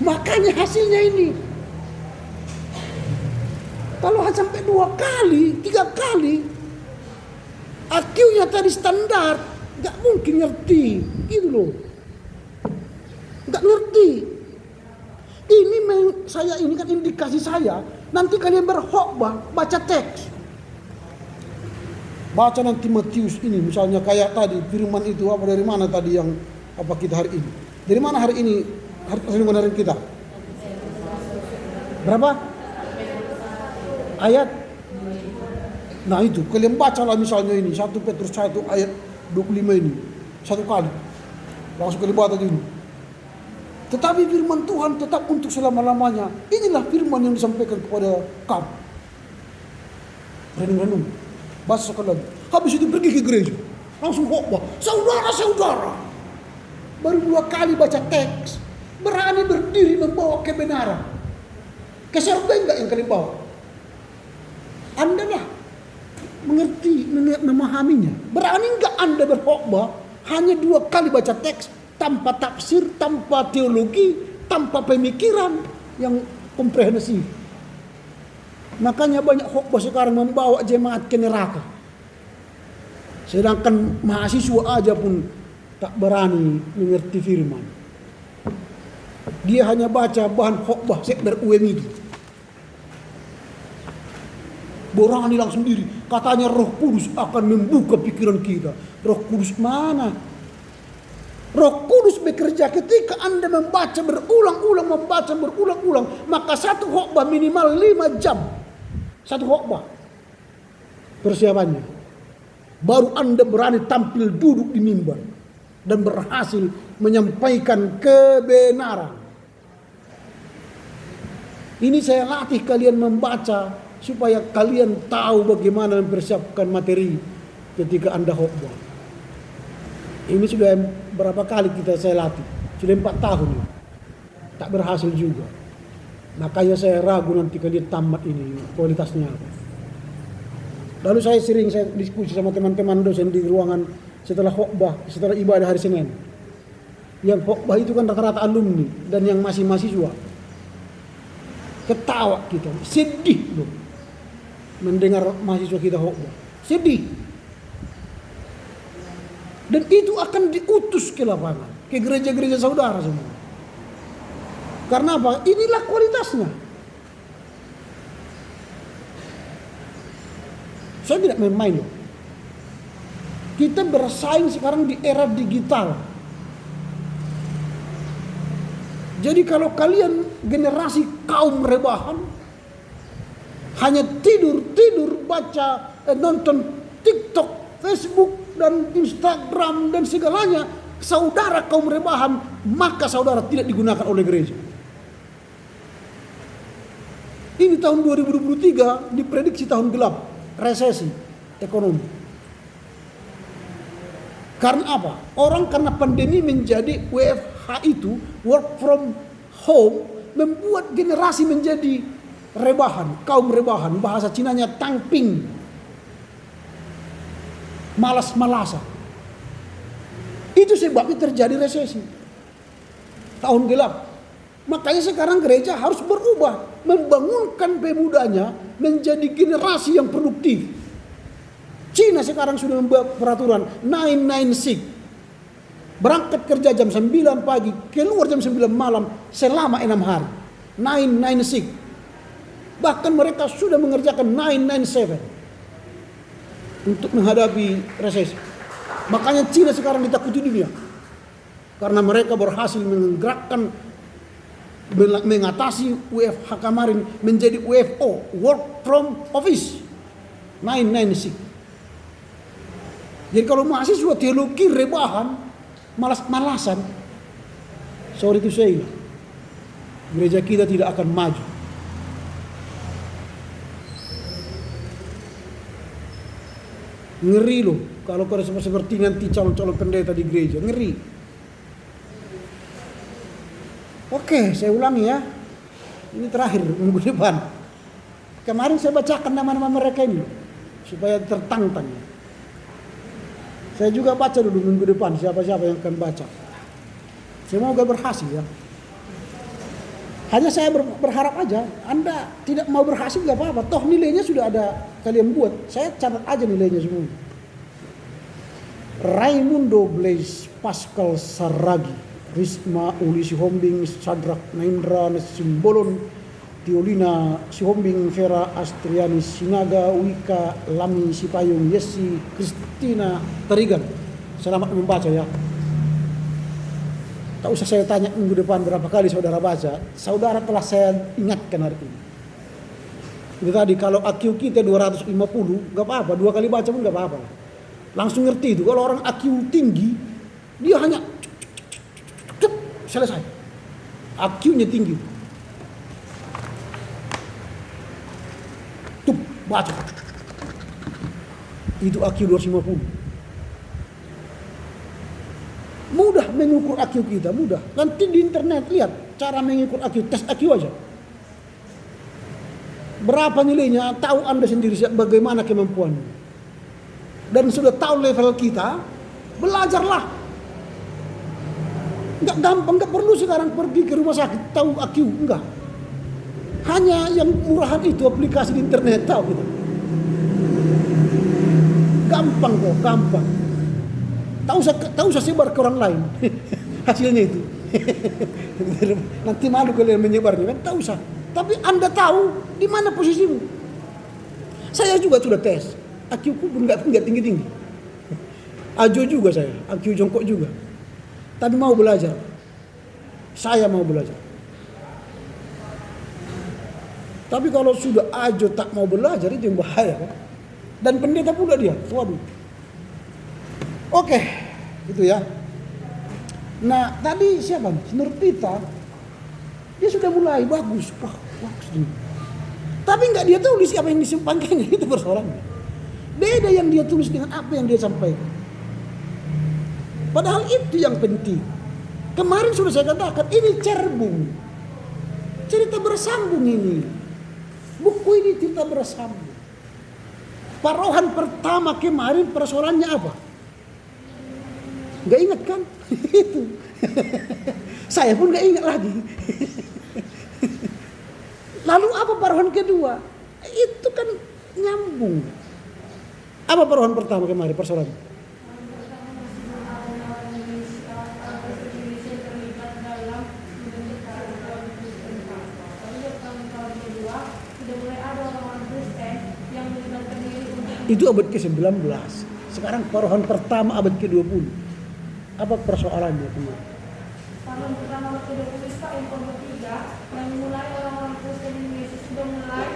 Makanya hasilnya ini. Kalau sampai 2 kali, 3 kali, IQ-nya tadi standar, gak mungkin ngerti, gitu loh. Gak ngerti. Ini saya ini kan indikasi saya. Nanti kalian berkhotbah baca teks. Baca nanti Matius ini, misalnya kayak tadi firman itu apa dari mana tadi yang apa kita hari ini? Dari mana hari ini? Firman hari kita? Berapa? Ayat. Nah itu, kalian bacalah misalnya ini 1 Petrus 1 ayat 25 ini. 1 kali. Langsung kalian baca ini. Tetapi firman Tuhan tetap untuk selama-lamanya. Inilah firman yang disampaikan kepada kamu. Renung-renung. Baca sekali lagi. Habis itu pergi ke gereja. Langsung khotbah. Saudara-saudara. Baru 2 kali baca teks. Berani berdiri membawa kebenaran. Ke surga enggak yang kalian bawa? Anda lah mengerti, memahaminya. Berani enggak Anda berkhotbah hanya 2 kali baca teks tanpa tafsir, tanpa teologi, tanpa pemikiran yang komprehensif. Makanya banyak khotbah sekarang membawa jemaat ke neraka. Sedangkan mahasiswa aja pun tak berani mengerti firman. Dia hanya baca bahan khotbah sekber UMI. Berani langsung diri. Katanya Roh Kudus akan membuka pikiran kita. Roh Kudus mana? Roh Kudus bekerja ketika Anda membaca berulang-ulang. Maka 1 khotbah minimal 5 jam. 1 khotbah. Persiapannya. Baru Anda berani tampil duduk di mimbar. Dan berhasil menyampaikan kebenaran. Ini saya latih kalian membaca supaya kalian tahu bagaimana mempersiapkan materi ketika Anda khotbah. Ini sudah berapa kali saya latih, sudah 4 tahun ya. Tak berhasil juga. Makanya saya ragu nanti kalian tamat ini kualitasnya apa. Lalu saya diskusi sama teman-teman dosen di ruangan setelah khotbah, setelah ibadah hari Senin. Yang khotbah itu kan rata-rata alumni dan yang masih mahasiswa. Ketawa kita, sedih loh mendengar mahasiswa kita khotbah. Sedih. Dan itu akan diutus ke lapangan, ke gereja-gereja saudara semua. Karena apa? Inilah kualitasnya. Saya tidak main-main loh. Kita bersaing sekarang di era digital. Jadi kalau kalian generasi kaum rebahan hanya tidur baca, nonton TikTok, Facebook dan Instagram dan segalanya, saudara kaum rebahan, maka saudara tidak digunakan oleh gereja. Ini tahun 2023 diprediksi tahun gelap, resesi ekonomi. Karena apa? Orang karena pandemi menjadi WFH itu, work from home, membuat generasi menjadi rebahan, kaum rebahan, bahasa Cinanya tangping, malas-malasan. Itu sebabnya terjadi resesi, tahun gelap. Makanya sekarang gereja harus berubah, membangunkan pemudanya menjadi generasi yang produktif. Cina sekarang sudah membuat peraturan 996. Berangkat kerja jam 9 pagi, keluar jam 9 malam selama 6 hari. 996. Bahkan mereka sudah mengerjakan 997 untuk menghadapi resesi. Makanya Cina sekarang ditakuti dunia. Karena mereka berhasil mengatasi WFH kemarin menjadi WFO, work from office 996. Jadi kalau mahasiswa teologi rebahan, malas-malasan, sorry to say, gereja kita tidak akan maju. Ngeri loh kalau seperti nanti calon-calon pendeta di gereja, ngeri. Oke, saya ulangi ya. Ini terakhir minggu depan. Kemarin saya bacakan nama-nama mereka ini supaya tertantang. Saya juga baca dulu minggu depan siapa-siapa yang akan baca. Semoga berhasil ya. Hanya saya berharap aja, Anda tidak mau berhasil gak apa-apa. Toh nilainya sudah ada kalian buat. Saya catat aja nilainya semua. Raimundo Blaise Pascal Saragi, Risma Uli Sihombing, Sadrak Naindra Simbolon, Tiolina Sihombing, Vera Astriani Sinaga, Wika Lami Sipayung, Yesi Kristina Terigan. Selamat membaca ya. Tak usah saya tanya minggu depan berapa kali saudara baca. Saudara telah saya ingatkan hari ini. Itu tadi kalau IQ kita 250 gak apa-apa, 2 kali baca pun gak apa-apa. Langsung ngerti itu. Kalau orang IQ tinggi, dia hanya selesai. IQ-nya tinggi. Tuh, baca. Itu IQ 250. Mudah mengukur IQ kita, mudah. Nanti di internet lihat cara mengukur IQ, tes IQ aja. Berapa nilainya, tahu Anda sendiri bagaimana kemampuannya. Dan sudah tahu level kita, belajarlah. Enggak gampang, enggak perlu sekarang pergi ke rumah sakit tahu IQ, enggak. Hanya yang murahan itu aplikasi di internet tahu gitu. Gampang kok, gampang. Tahu usah sebar ke orang lain. Hasilnya itu. Nanti malu kalian menyebarnya kan, tahu usah. Tapi Anda tahu di mana posisimu. Saya juga sudah tes. IQ pun enggak tinggi-tinggi. Ajo juga saya, IQ jongkok juga. Tapi mau belajar. Saya mau belajar. Tapi kalau sudah ajo tak mau belajar itu yang bahaya kan. Dan pendeta pula dia. Waduh. Oke, itu ya. Nah, tadi siapa? Nurpita. Dia sudah mulai bagus. Wah, bagus ini. Tapi nggak dia tulis apa yang disumpahkannya, itu persoalannya. Beda yang dia tulis dengan apa yang dia sampaikan. Padahal itu yang penting. Kemarin sudah saya katakan, ini cerbung. Cerita bersambung ini. Buku ini cerita bersambung. Parohan pertama kemarin persoalannya apa? Gak ingat kan? Itu. Saya pun gak ingat lagi. Lalu apa parohan kedua? Itu kan nyambung. Apa parohan pertama kemarin persoalannya? Itu abad ke-19. Sekarang parohan pertama abad ke-20. Apa persoalannya kemarin? Parohan pertama abad ke-20 Pak yang ke-3 yang mulai orang-orang Kristen di Indonesia sudah mulai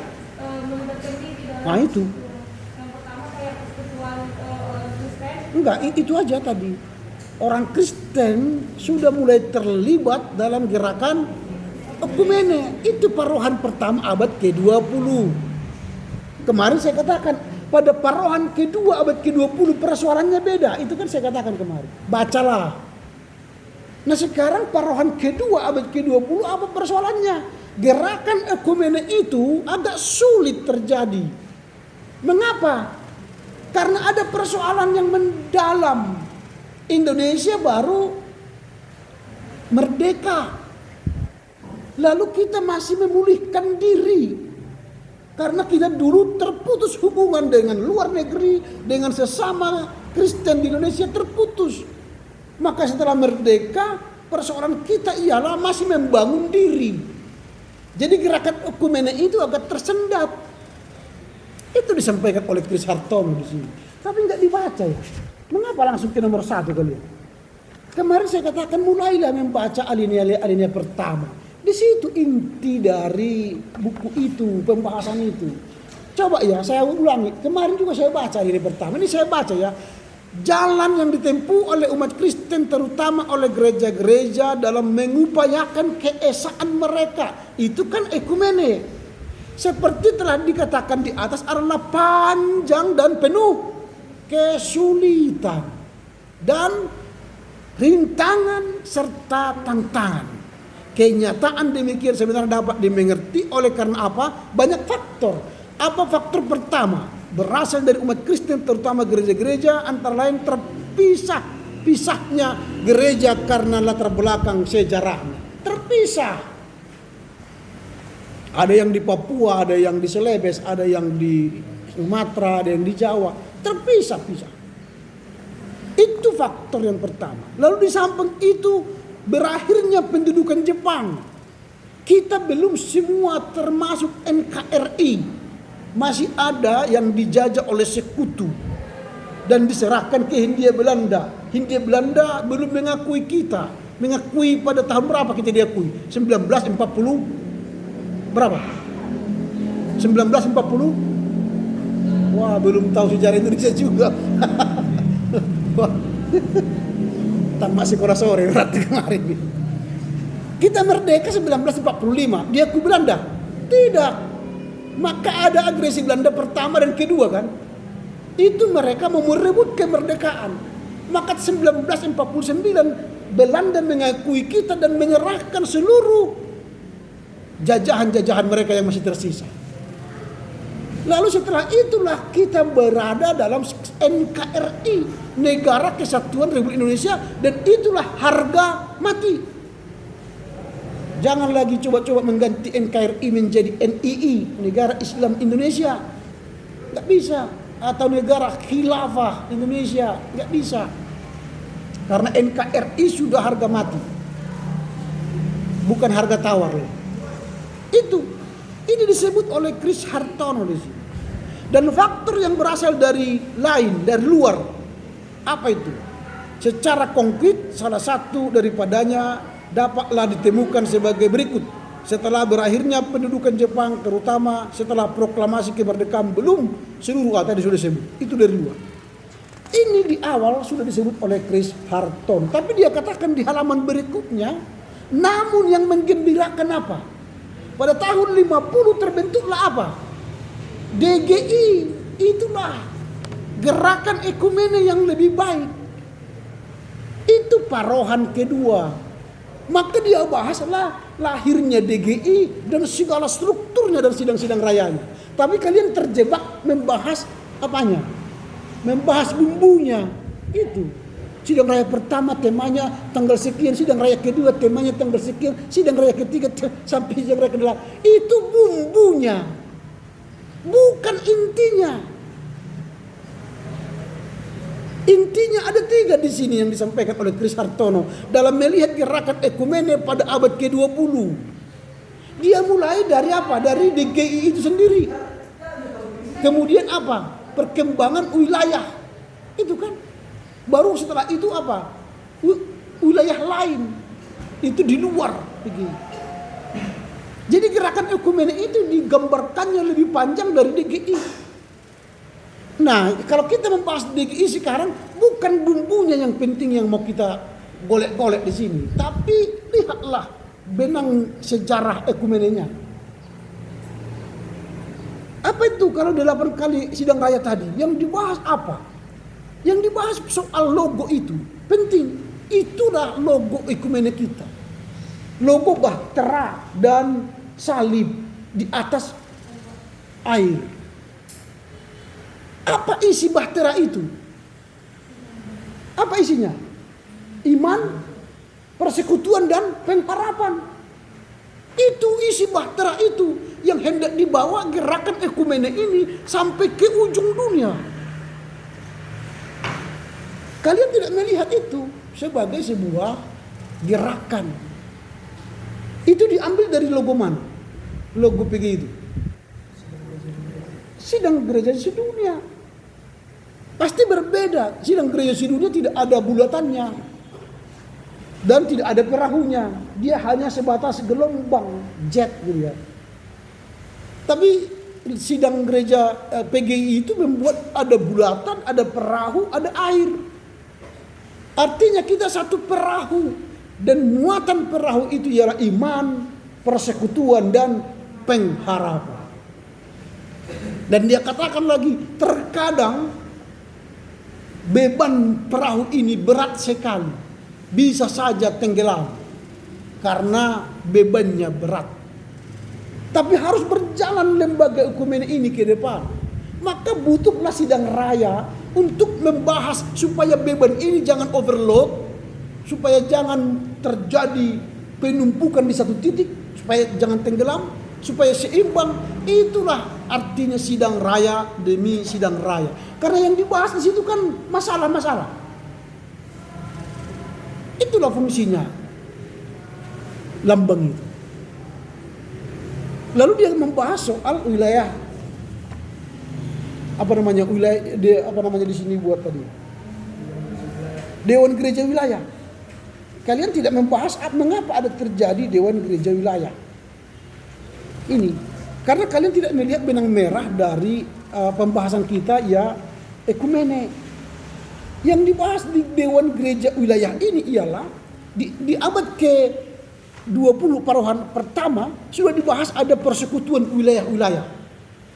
melibatkan diri dalam. Nah itu. Yang pertama kayak persekutuan Kristen. Enggak, itu aja tadi. Orang Kristen sudah mulai terlibat dalam gerakan ekumene. Itu parohan pertama abad ke-20. Kemarin saya katakan, pada parohan kedua abad ke-20 persoalannya beda. Itu kan saya katakan kemarin. Bacalah. Nah sekarang parohan kedua abad ke-20 apa persoalannya? Gerakan ekumene itu agak sulit terjadi. Mengapa? Karena ada persoalan yang mendalam. Indonesia baru merdeka. Lalu kita masih memulihkan diri. Karena kita dulu terputus hubungan dengan luar negeri, dengan sesama Kristen di Indonesia terputus. Maka setelah merdeka, persoalan kita ialah masih membangun diri. Jadi gerakan ekumene itu agak tersendat. Itu disampaikan oleh Chris Hartono di sini. Tapi nggak dibaca ya. Mengapa langsung ke nomor 1 kalian? Kemarin saya katakan mulailah membaca alinea pertama. Di situ inti dari buku itu, pembahasan itu. Coba ya, saya ulangi. Kemarin juga saya baca ini pertama. Ini saya baca ya. Jalan yang ditempuh oleh umat Kristen, terutama oleh gereja-gereja dalam mengupayakan keesaan mereka. Itu kan ekumene. Seperti telah dikatakan di atas adalah panjang dan penuh kesulitan. Dan rintangan serta tantangan. Kenyataan demikian sebenarnya dapat dimengerti oleh karena apa? Banyak faktor. Apa faktor pertama? Berasal dari umat Kristen terutama gereja-gereja antara lain pisahnya gereja karena latar belakang sejarahnya. Terpisah. Ada yang di Papua, ada yang di Celebes, ada yang di Sumatera, ada yang di Jawa. Terpisah-pisah. Itu faktor yang pertama. Lalu di samping itu berakhirnya pendudukan Jepang. Kita belum semua termasuk NKRI. Masih ada yang dijajah oleh sekutu dan diserahkan ke Hindia Belanda. Hindia Belanda belum mengakui kita. Mengakui pada tahun berapa kita diakui? 1940 berapa? 1940? Wah, belum tahu sejarah Indonesia juga. Tamat sekolah sore berarti kemarin. Kita merdeka 1945, diakui Belanda? Tidak. Maka ada agresi Belanda pertama dan kedua kan? Itu mereka mau merebut kemerdekaan. Maka 1949 Belanda mengakui kita dan menyerahkan seluruh jajahan-jajahan mereka yang masih tersisa. Lalu setelah itulah kita berada dalam NKRI, Negara Kesatuan Republik Indonesia, dan itulah harga mati. Jangan lagi coba-coba mengganti NKRI menjadi NII, Negara Islam Indonesia. Nggak bisa. Atau Negara Khilafah Indonesia. Nggak bisa. Karena NKRI sudah harga mati. Bukan harga tawar. Itu. Ini disebut oleh Chris Hartono di sini. Dan faktor yang berasal dari lain, dari luar. Apa itu? Secara konkret salah satu daripadanya dapatlah ditemukan sebagai berikut. Setelah berakhirnya pendudukan Jepang, terutama setelah proklamasi kemerdekaan, belum seluruh tadi sudah disebut. Itu dari luar. Ini di awal sudah disebut oleh Chris Hartono. Tapi dia katakan di halaman berikutnya, namun yang menggembirakan apa? Pada tahun 50 terbentuklah apa? DGI. Itulah gerakan ekumene yang lebih baik. Itu parohan kedua. Maka dia bahaslah lahirnya DGI dan segala strukturnya dan sidang-sidang rayanya. Tapi kalian terjebak membahas apanya? Membahas bumbunya. Itu. Sidang raya pertama temanya tanggal sekian, sidang raya kedua temanya tanggal sekian, sidang raya ketiga sampai sidang raya kedua. Itu bumbunya. Bukan intinya. Intinya ada 3 di sini yang disampaikan oleh Chris Hartono dalam melihat gerakan ekumene pada abad ke-20. Dia mulai dari apa? Dari DGI itu sendiri. Kemudian apa? Perkembangan wilayah. Itu kan. Baru setelah itu apa? Wilayah lain. Itu di luar DGI. Jadi gerakan ekumene itu digambarkannya lebih panjang dari DGI. Nah, kalau kita membahas DGI sekarang, bukan bumbunya yang penting yang mau kita golek-golek di sini, tapi lihatlah benang sejarah ekumenenya. Apa itu kalau 8 kali sidang raya tadi? Yang dibahas apa? Yang dibahas soal logo itu penting. Itulah logo ekumene kita. Logo bahtera dan salib di atas air. Apa isi bahtera itu? Apa isinya? Iman, persekutuan dan pengharapan. Itu isi bahtera itu yang hendak dibawa gerakan ekumene ini sampai ke ujung dunia. Kalian tidak melihat itu sebagai sebuah gerakan. Itu diambil dari logo mana? Logo PG itu. Sidang gereja sedunia. Pasti berbeda. Sidang gereja sedunia tidak ada bulatannya. Dan tidak ada perahunya. Dia hanya sebatas gelombang jet gitu ya. Tapi sidang gereja PGI itu membuat ada bulatan, ada perahu, ada air. Artinya kita satu perahu. Dan muatan perahu itu ialah iman, persekutuan dan pengharapan. Dan dia katakan lagi, terkadang beban perahu ini berat sekali. Bisa saja tenggelam. Karena bebannya berat. Tapi harus berjalan lembaga ekumene ini ke depan. Maka butuhlah sidang raya untuk membahas supaya beban ini jangan overload. Supaya jangan terjadi penumpukan di satu titik. Supaya jangan tenggelam. Supaya seimbang. Itulah artinya sidang raya demi sidang raya. Karena yang dibahas di situ kan masalah-masalah. Itulah fungsinya lambang itu. Lalu dia membahas soal wilayah. Wilayah di sini buat tadi. Dewan Gereja Wilayah. Kalian tidak membahas mengapa ada terjadi Dewan Gereja Wilayah. Ini karena kalian tidak melihat benang merah dari pembahasan kita ya ekumene. Yang dibahas di Dewan Gereja Wilayah ini ialah di abad ke-20 parohan pertama sudah dibahas ada persekutuan wilayah-wilayah.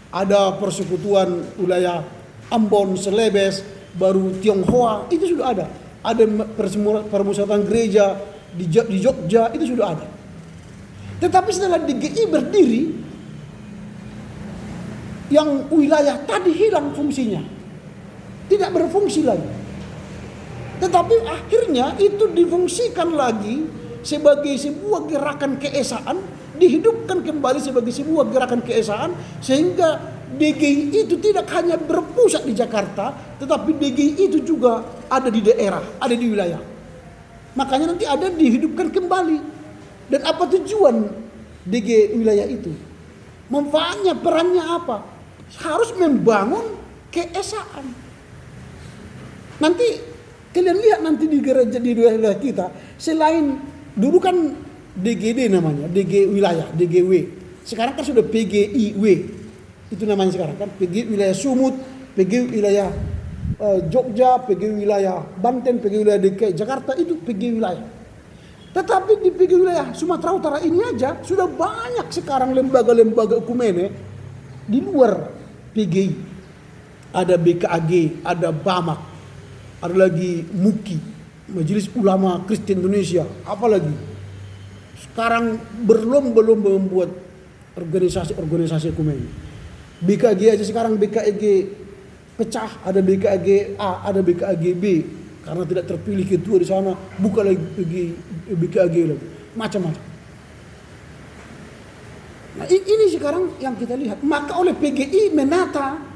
Ada persekutuan wilayah Ambon, Celebes, baru Tionghoa, itu sudah ada. Ada permusatan gereja di Jogja, itu sudah ada. Tetapi setelah DGI berdiri, yang wilayah tadi hilang fungsinya. Tidak berfungsi lagi. Tetapi akhirnya itu difungsikan lagi sebagai sebuah gerakan keesaan, dihidupkan kembali sebagai sebuah gerakan keesaan, sehingga DGI itu tidak hanya berpusat di Jakarta, tetapi DGI itu juga ada di daerah, ada di wilayah. Makanya nanti ada dihidupkan kembali. Dan apa tujuan DG wilayah itu? Manfaatnya, perannya apa? Harus membangun keesaan. Nanti kalian lihat nanti di gereja di wilayah kita, selain dulu kan DGD namanya, DG wilayah, DGW. Sekarang kan sudah PGIW. Itu namanya sekarang kan, PG wilayah Sumut, PG wilayah Jogja, PG wilayah Banten, PG wilayah DKI Jakarta, itu PG wilayah. Tetapi di PGI wilayah Sumatera Utara ini aja sudah banyak sekarang lembaga-lembaga ekumene di luar PGI. Ada BKAG, ada BAMAK, ada lagi MUKI, Majelis Ulama Kristen Indonesia, apalagi sekarang berlomba-lomba membuat organisasi-organisasi ekumene. BKAG aja sekarang BKAG pecah, ada BKAG A, ada BKAG B, karena tidak terpilih ketua di sana, buka lagi BKAG lagi, macam-macam. Nah ini sekarang yang kita lihat. Maka oleh PGI menata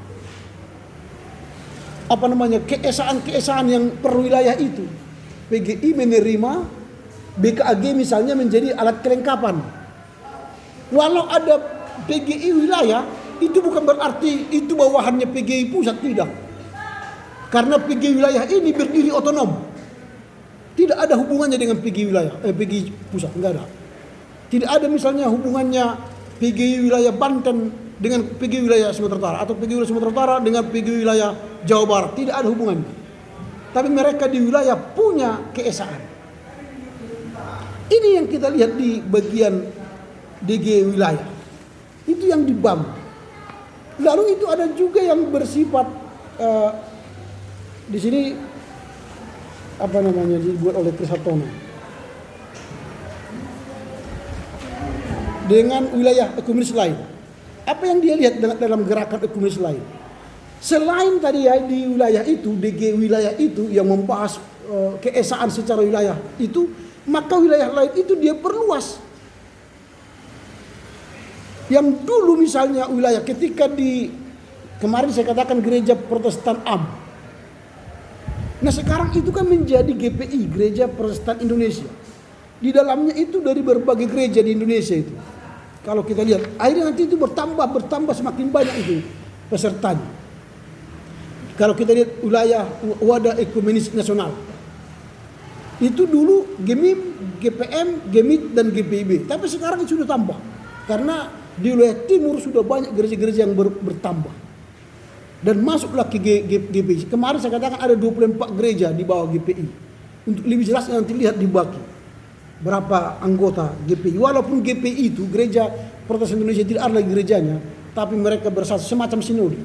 keesaan yang perwilayah itu. PGI menerima BKAG misalnya menjadi alat kelengkapan. Walau ada PGI wilayah, itu bukan berarti itu bawahannya PGI pusat, tidak. Karena PGI wilayah ini berdiri otonom. Tidak ada hubungannya dengan PGI wilayah, PGI pusat, enggak ada. Tidak ada misalnya hubungannya PGI wilayah Banten dengan PGI wilayah Sumatera Utara, atau PGI wilayah Sumatera Utara dengan PGI wilayah Jawa Barat, tidak ada hubungannya. Tapi mereka di wilayah punya keesaan. Ini yang kita lihat di bagian DG wilayah. Itu yang di BAM. Lalu itu ada juga yang bersifat di sini dibuat oleh Chris Hartono dengan wilayah ekumenis lain. Apa yang dia lihat dalam gerakan ekumenis lain? Selain tadi ya di wilayah itu, DG wilayah itu yang membahas keesaan secara wilayah itu, maka wilayah lain itu dia perluas. Yang dulu misalnya wilayah ketika kemarin saya katakan gereja Protestan AM. Nah sekarang itu kan menjadi GPI, Gereja Protestan Indonesia. Di dalamnya itu dari berbagai gereja di Indonesia itu. Kalau kita lihat, akhirnya nanti itu bertambah semakin banyak itu pesertanya. Kalau kita lihat wilayah Wadah Ekumenis Nasional. Itu dulu GEMIM, GPM, GEMIT, dan GPIB. Tapi sekarang itu sudah tambah. Karena di wilayah timur sudah banyak gereja-gereja yang bertambah. Dan masuklah ke GPI. Kemarin saya katakan ada 24 gereja di bawah GPI. Untuk lebih jelas nanti lihat di baki berapa anggota GPI. Walaupun GPI itu Gereja Protestan Indonesia tidak ada lagi gerejanya, tapi mereka bersatu semacam sinode.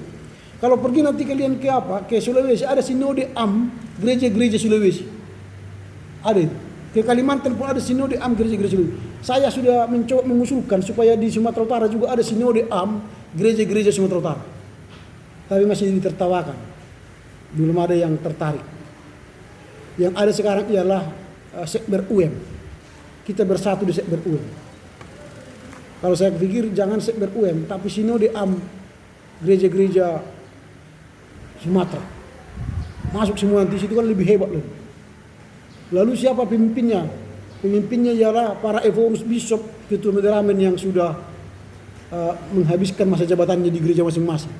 Kalau pergi nanti kalian ke Sulawesi, ada sinode AM gereja-gereja Sulawesi. Ada itu. Ke Kalimantan pun ada sinode AM gereja-gereja Sulawesi. Saya sudah mencoba mengusulkan supaya di Sumatera Utara juga ada sinode AM gereja-gereja Sumatera Utara. Tapi masih ditertawakan. Belum ada yang tertarik. Yang ada sekarang ialah Sekber UM. Kita bersatu di Sekber UM. Kalau saya pikir jangan Sekber UM, tapi sinode AM gereja-gereja Sumatera. Masuk semua nanti situ kan lebih hebat lagi. Lalu siapa pemimpinnya? Pemimpinnya ialah para evorus bishop, ketua mederamen yang sudah menghabiskan masa jabatannya di gereja masing-masing.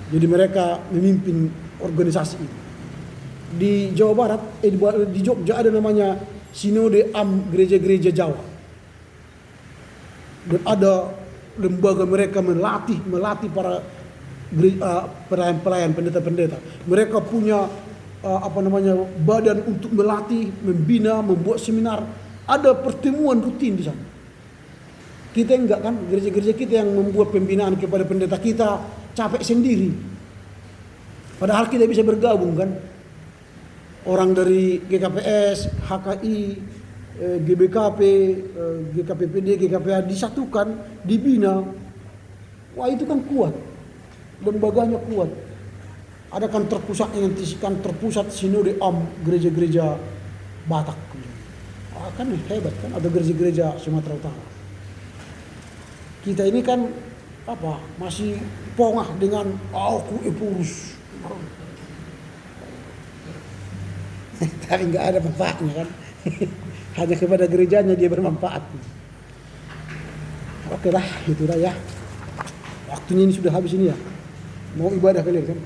Jadi mereka memimpin organisasi itu. Di Jawa Barat, di Jogja ada namanya Sinode AM Gereja-Gereja Jawa. Dan ada lembaga mereka melatih para pelayan pendeta-pendeta. Mereka punya badan untuk melatih, membina, membuat seminar. Ada pertemuan rutin di sana. Kita enggak kan, gereja-gereja kita yang membuat pembinaan kepada pendeta kita capek sendiri. Padahal kita bisa bergabung kan. Orang dari GKPS, HKI, GBKP, GKPPD, GKPA disatukan, dibina. Wah itu kan kuat. Lembaganya kuat. Ada kantor terpusat sinode AM gereja-gereja Batak. Kan hebat kan, ada gereja-gereja Sumatera Utara. Kita ini kan masih pongah dengan aku epurus. Tapi nggak ada manfaatnya kan. Hanya kepada gerejanya dia bermanfaat. Oke lah, itu dah ya. Waktunya ini sudah habis ini ya. Mau ibadah kalian kan.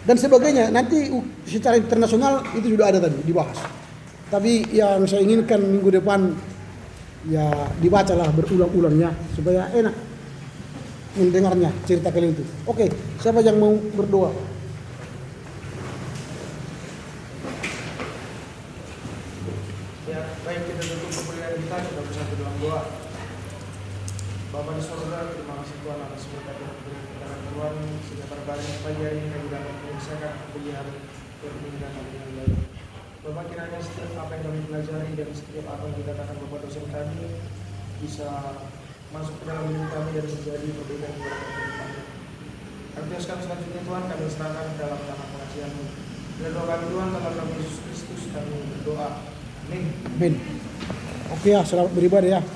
Dan sebagainya. Nanti secara internasional itu sudah ada tadi dibahas. Tapi yang saya inginkan minggu depan ya dibacalah berulang-ulangnya supaya enak mendengarnya cerita kalian itu. Oke, siapa yang mau berdoa? Ya, baik kita pagi hari ini kami dapat menyelesaikan kuliah perbincangan kami dengan baik. Bapak kiranya setiap apa yang kami pelajari dan setiap apa yang dikatakan Bapak dosen kami bisa masuk ke dalam diri kami dan menjadi perbedaan buat kami ke depannya. Kami teruskan selanjutnya Tuhan, kami serahkan ke dalam tangan pengajian-Mu. Dan doa kami Tuhan, dalam nama Yesus Kristus kami berdoa. Amin. Amin. Oke ya, selamat beribadah ya.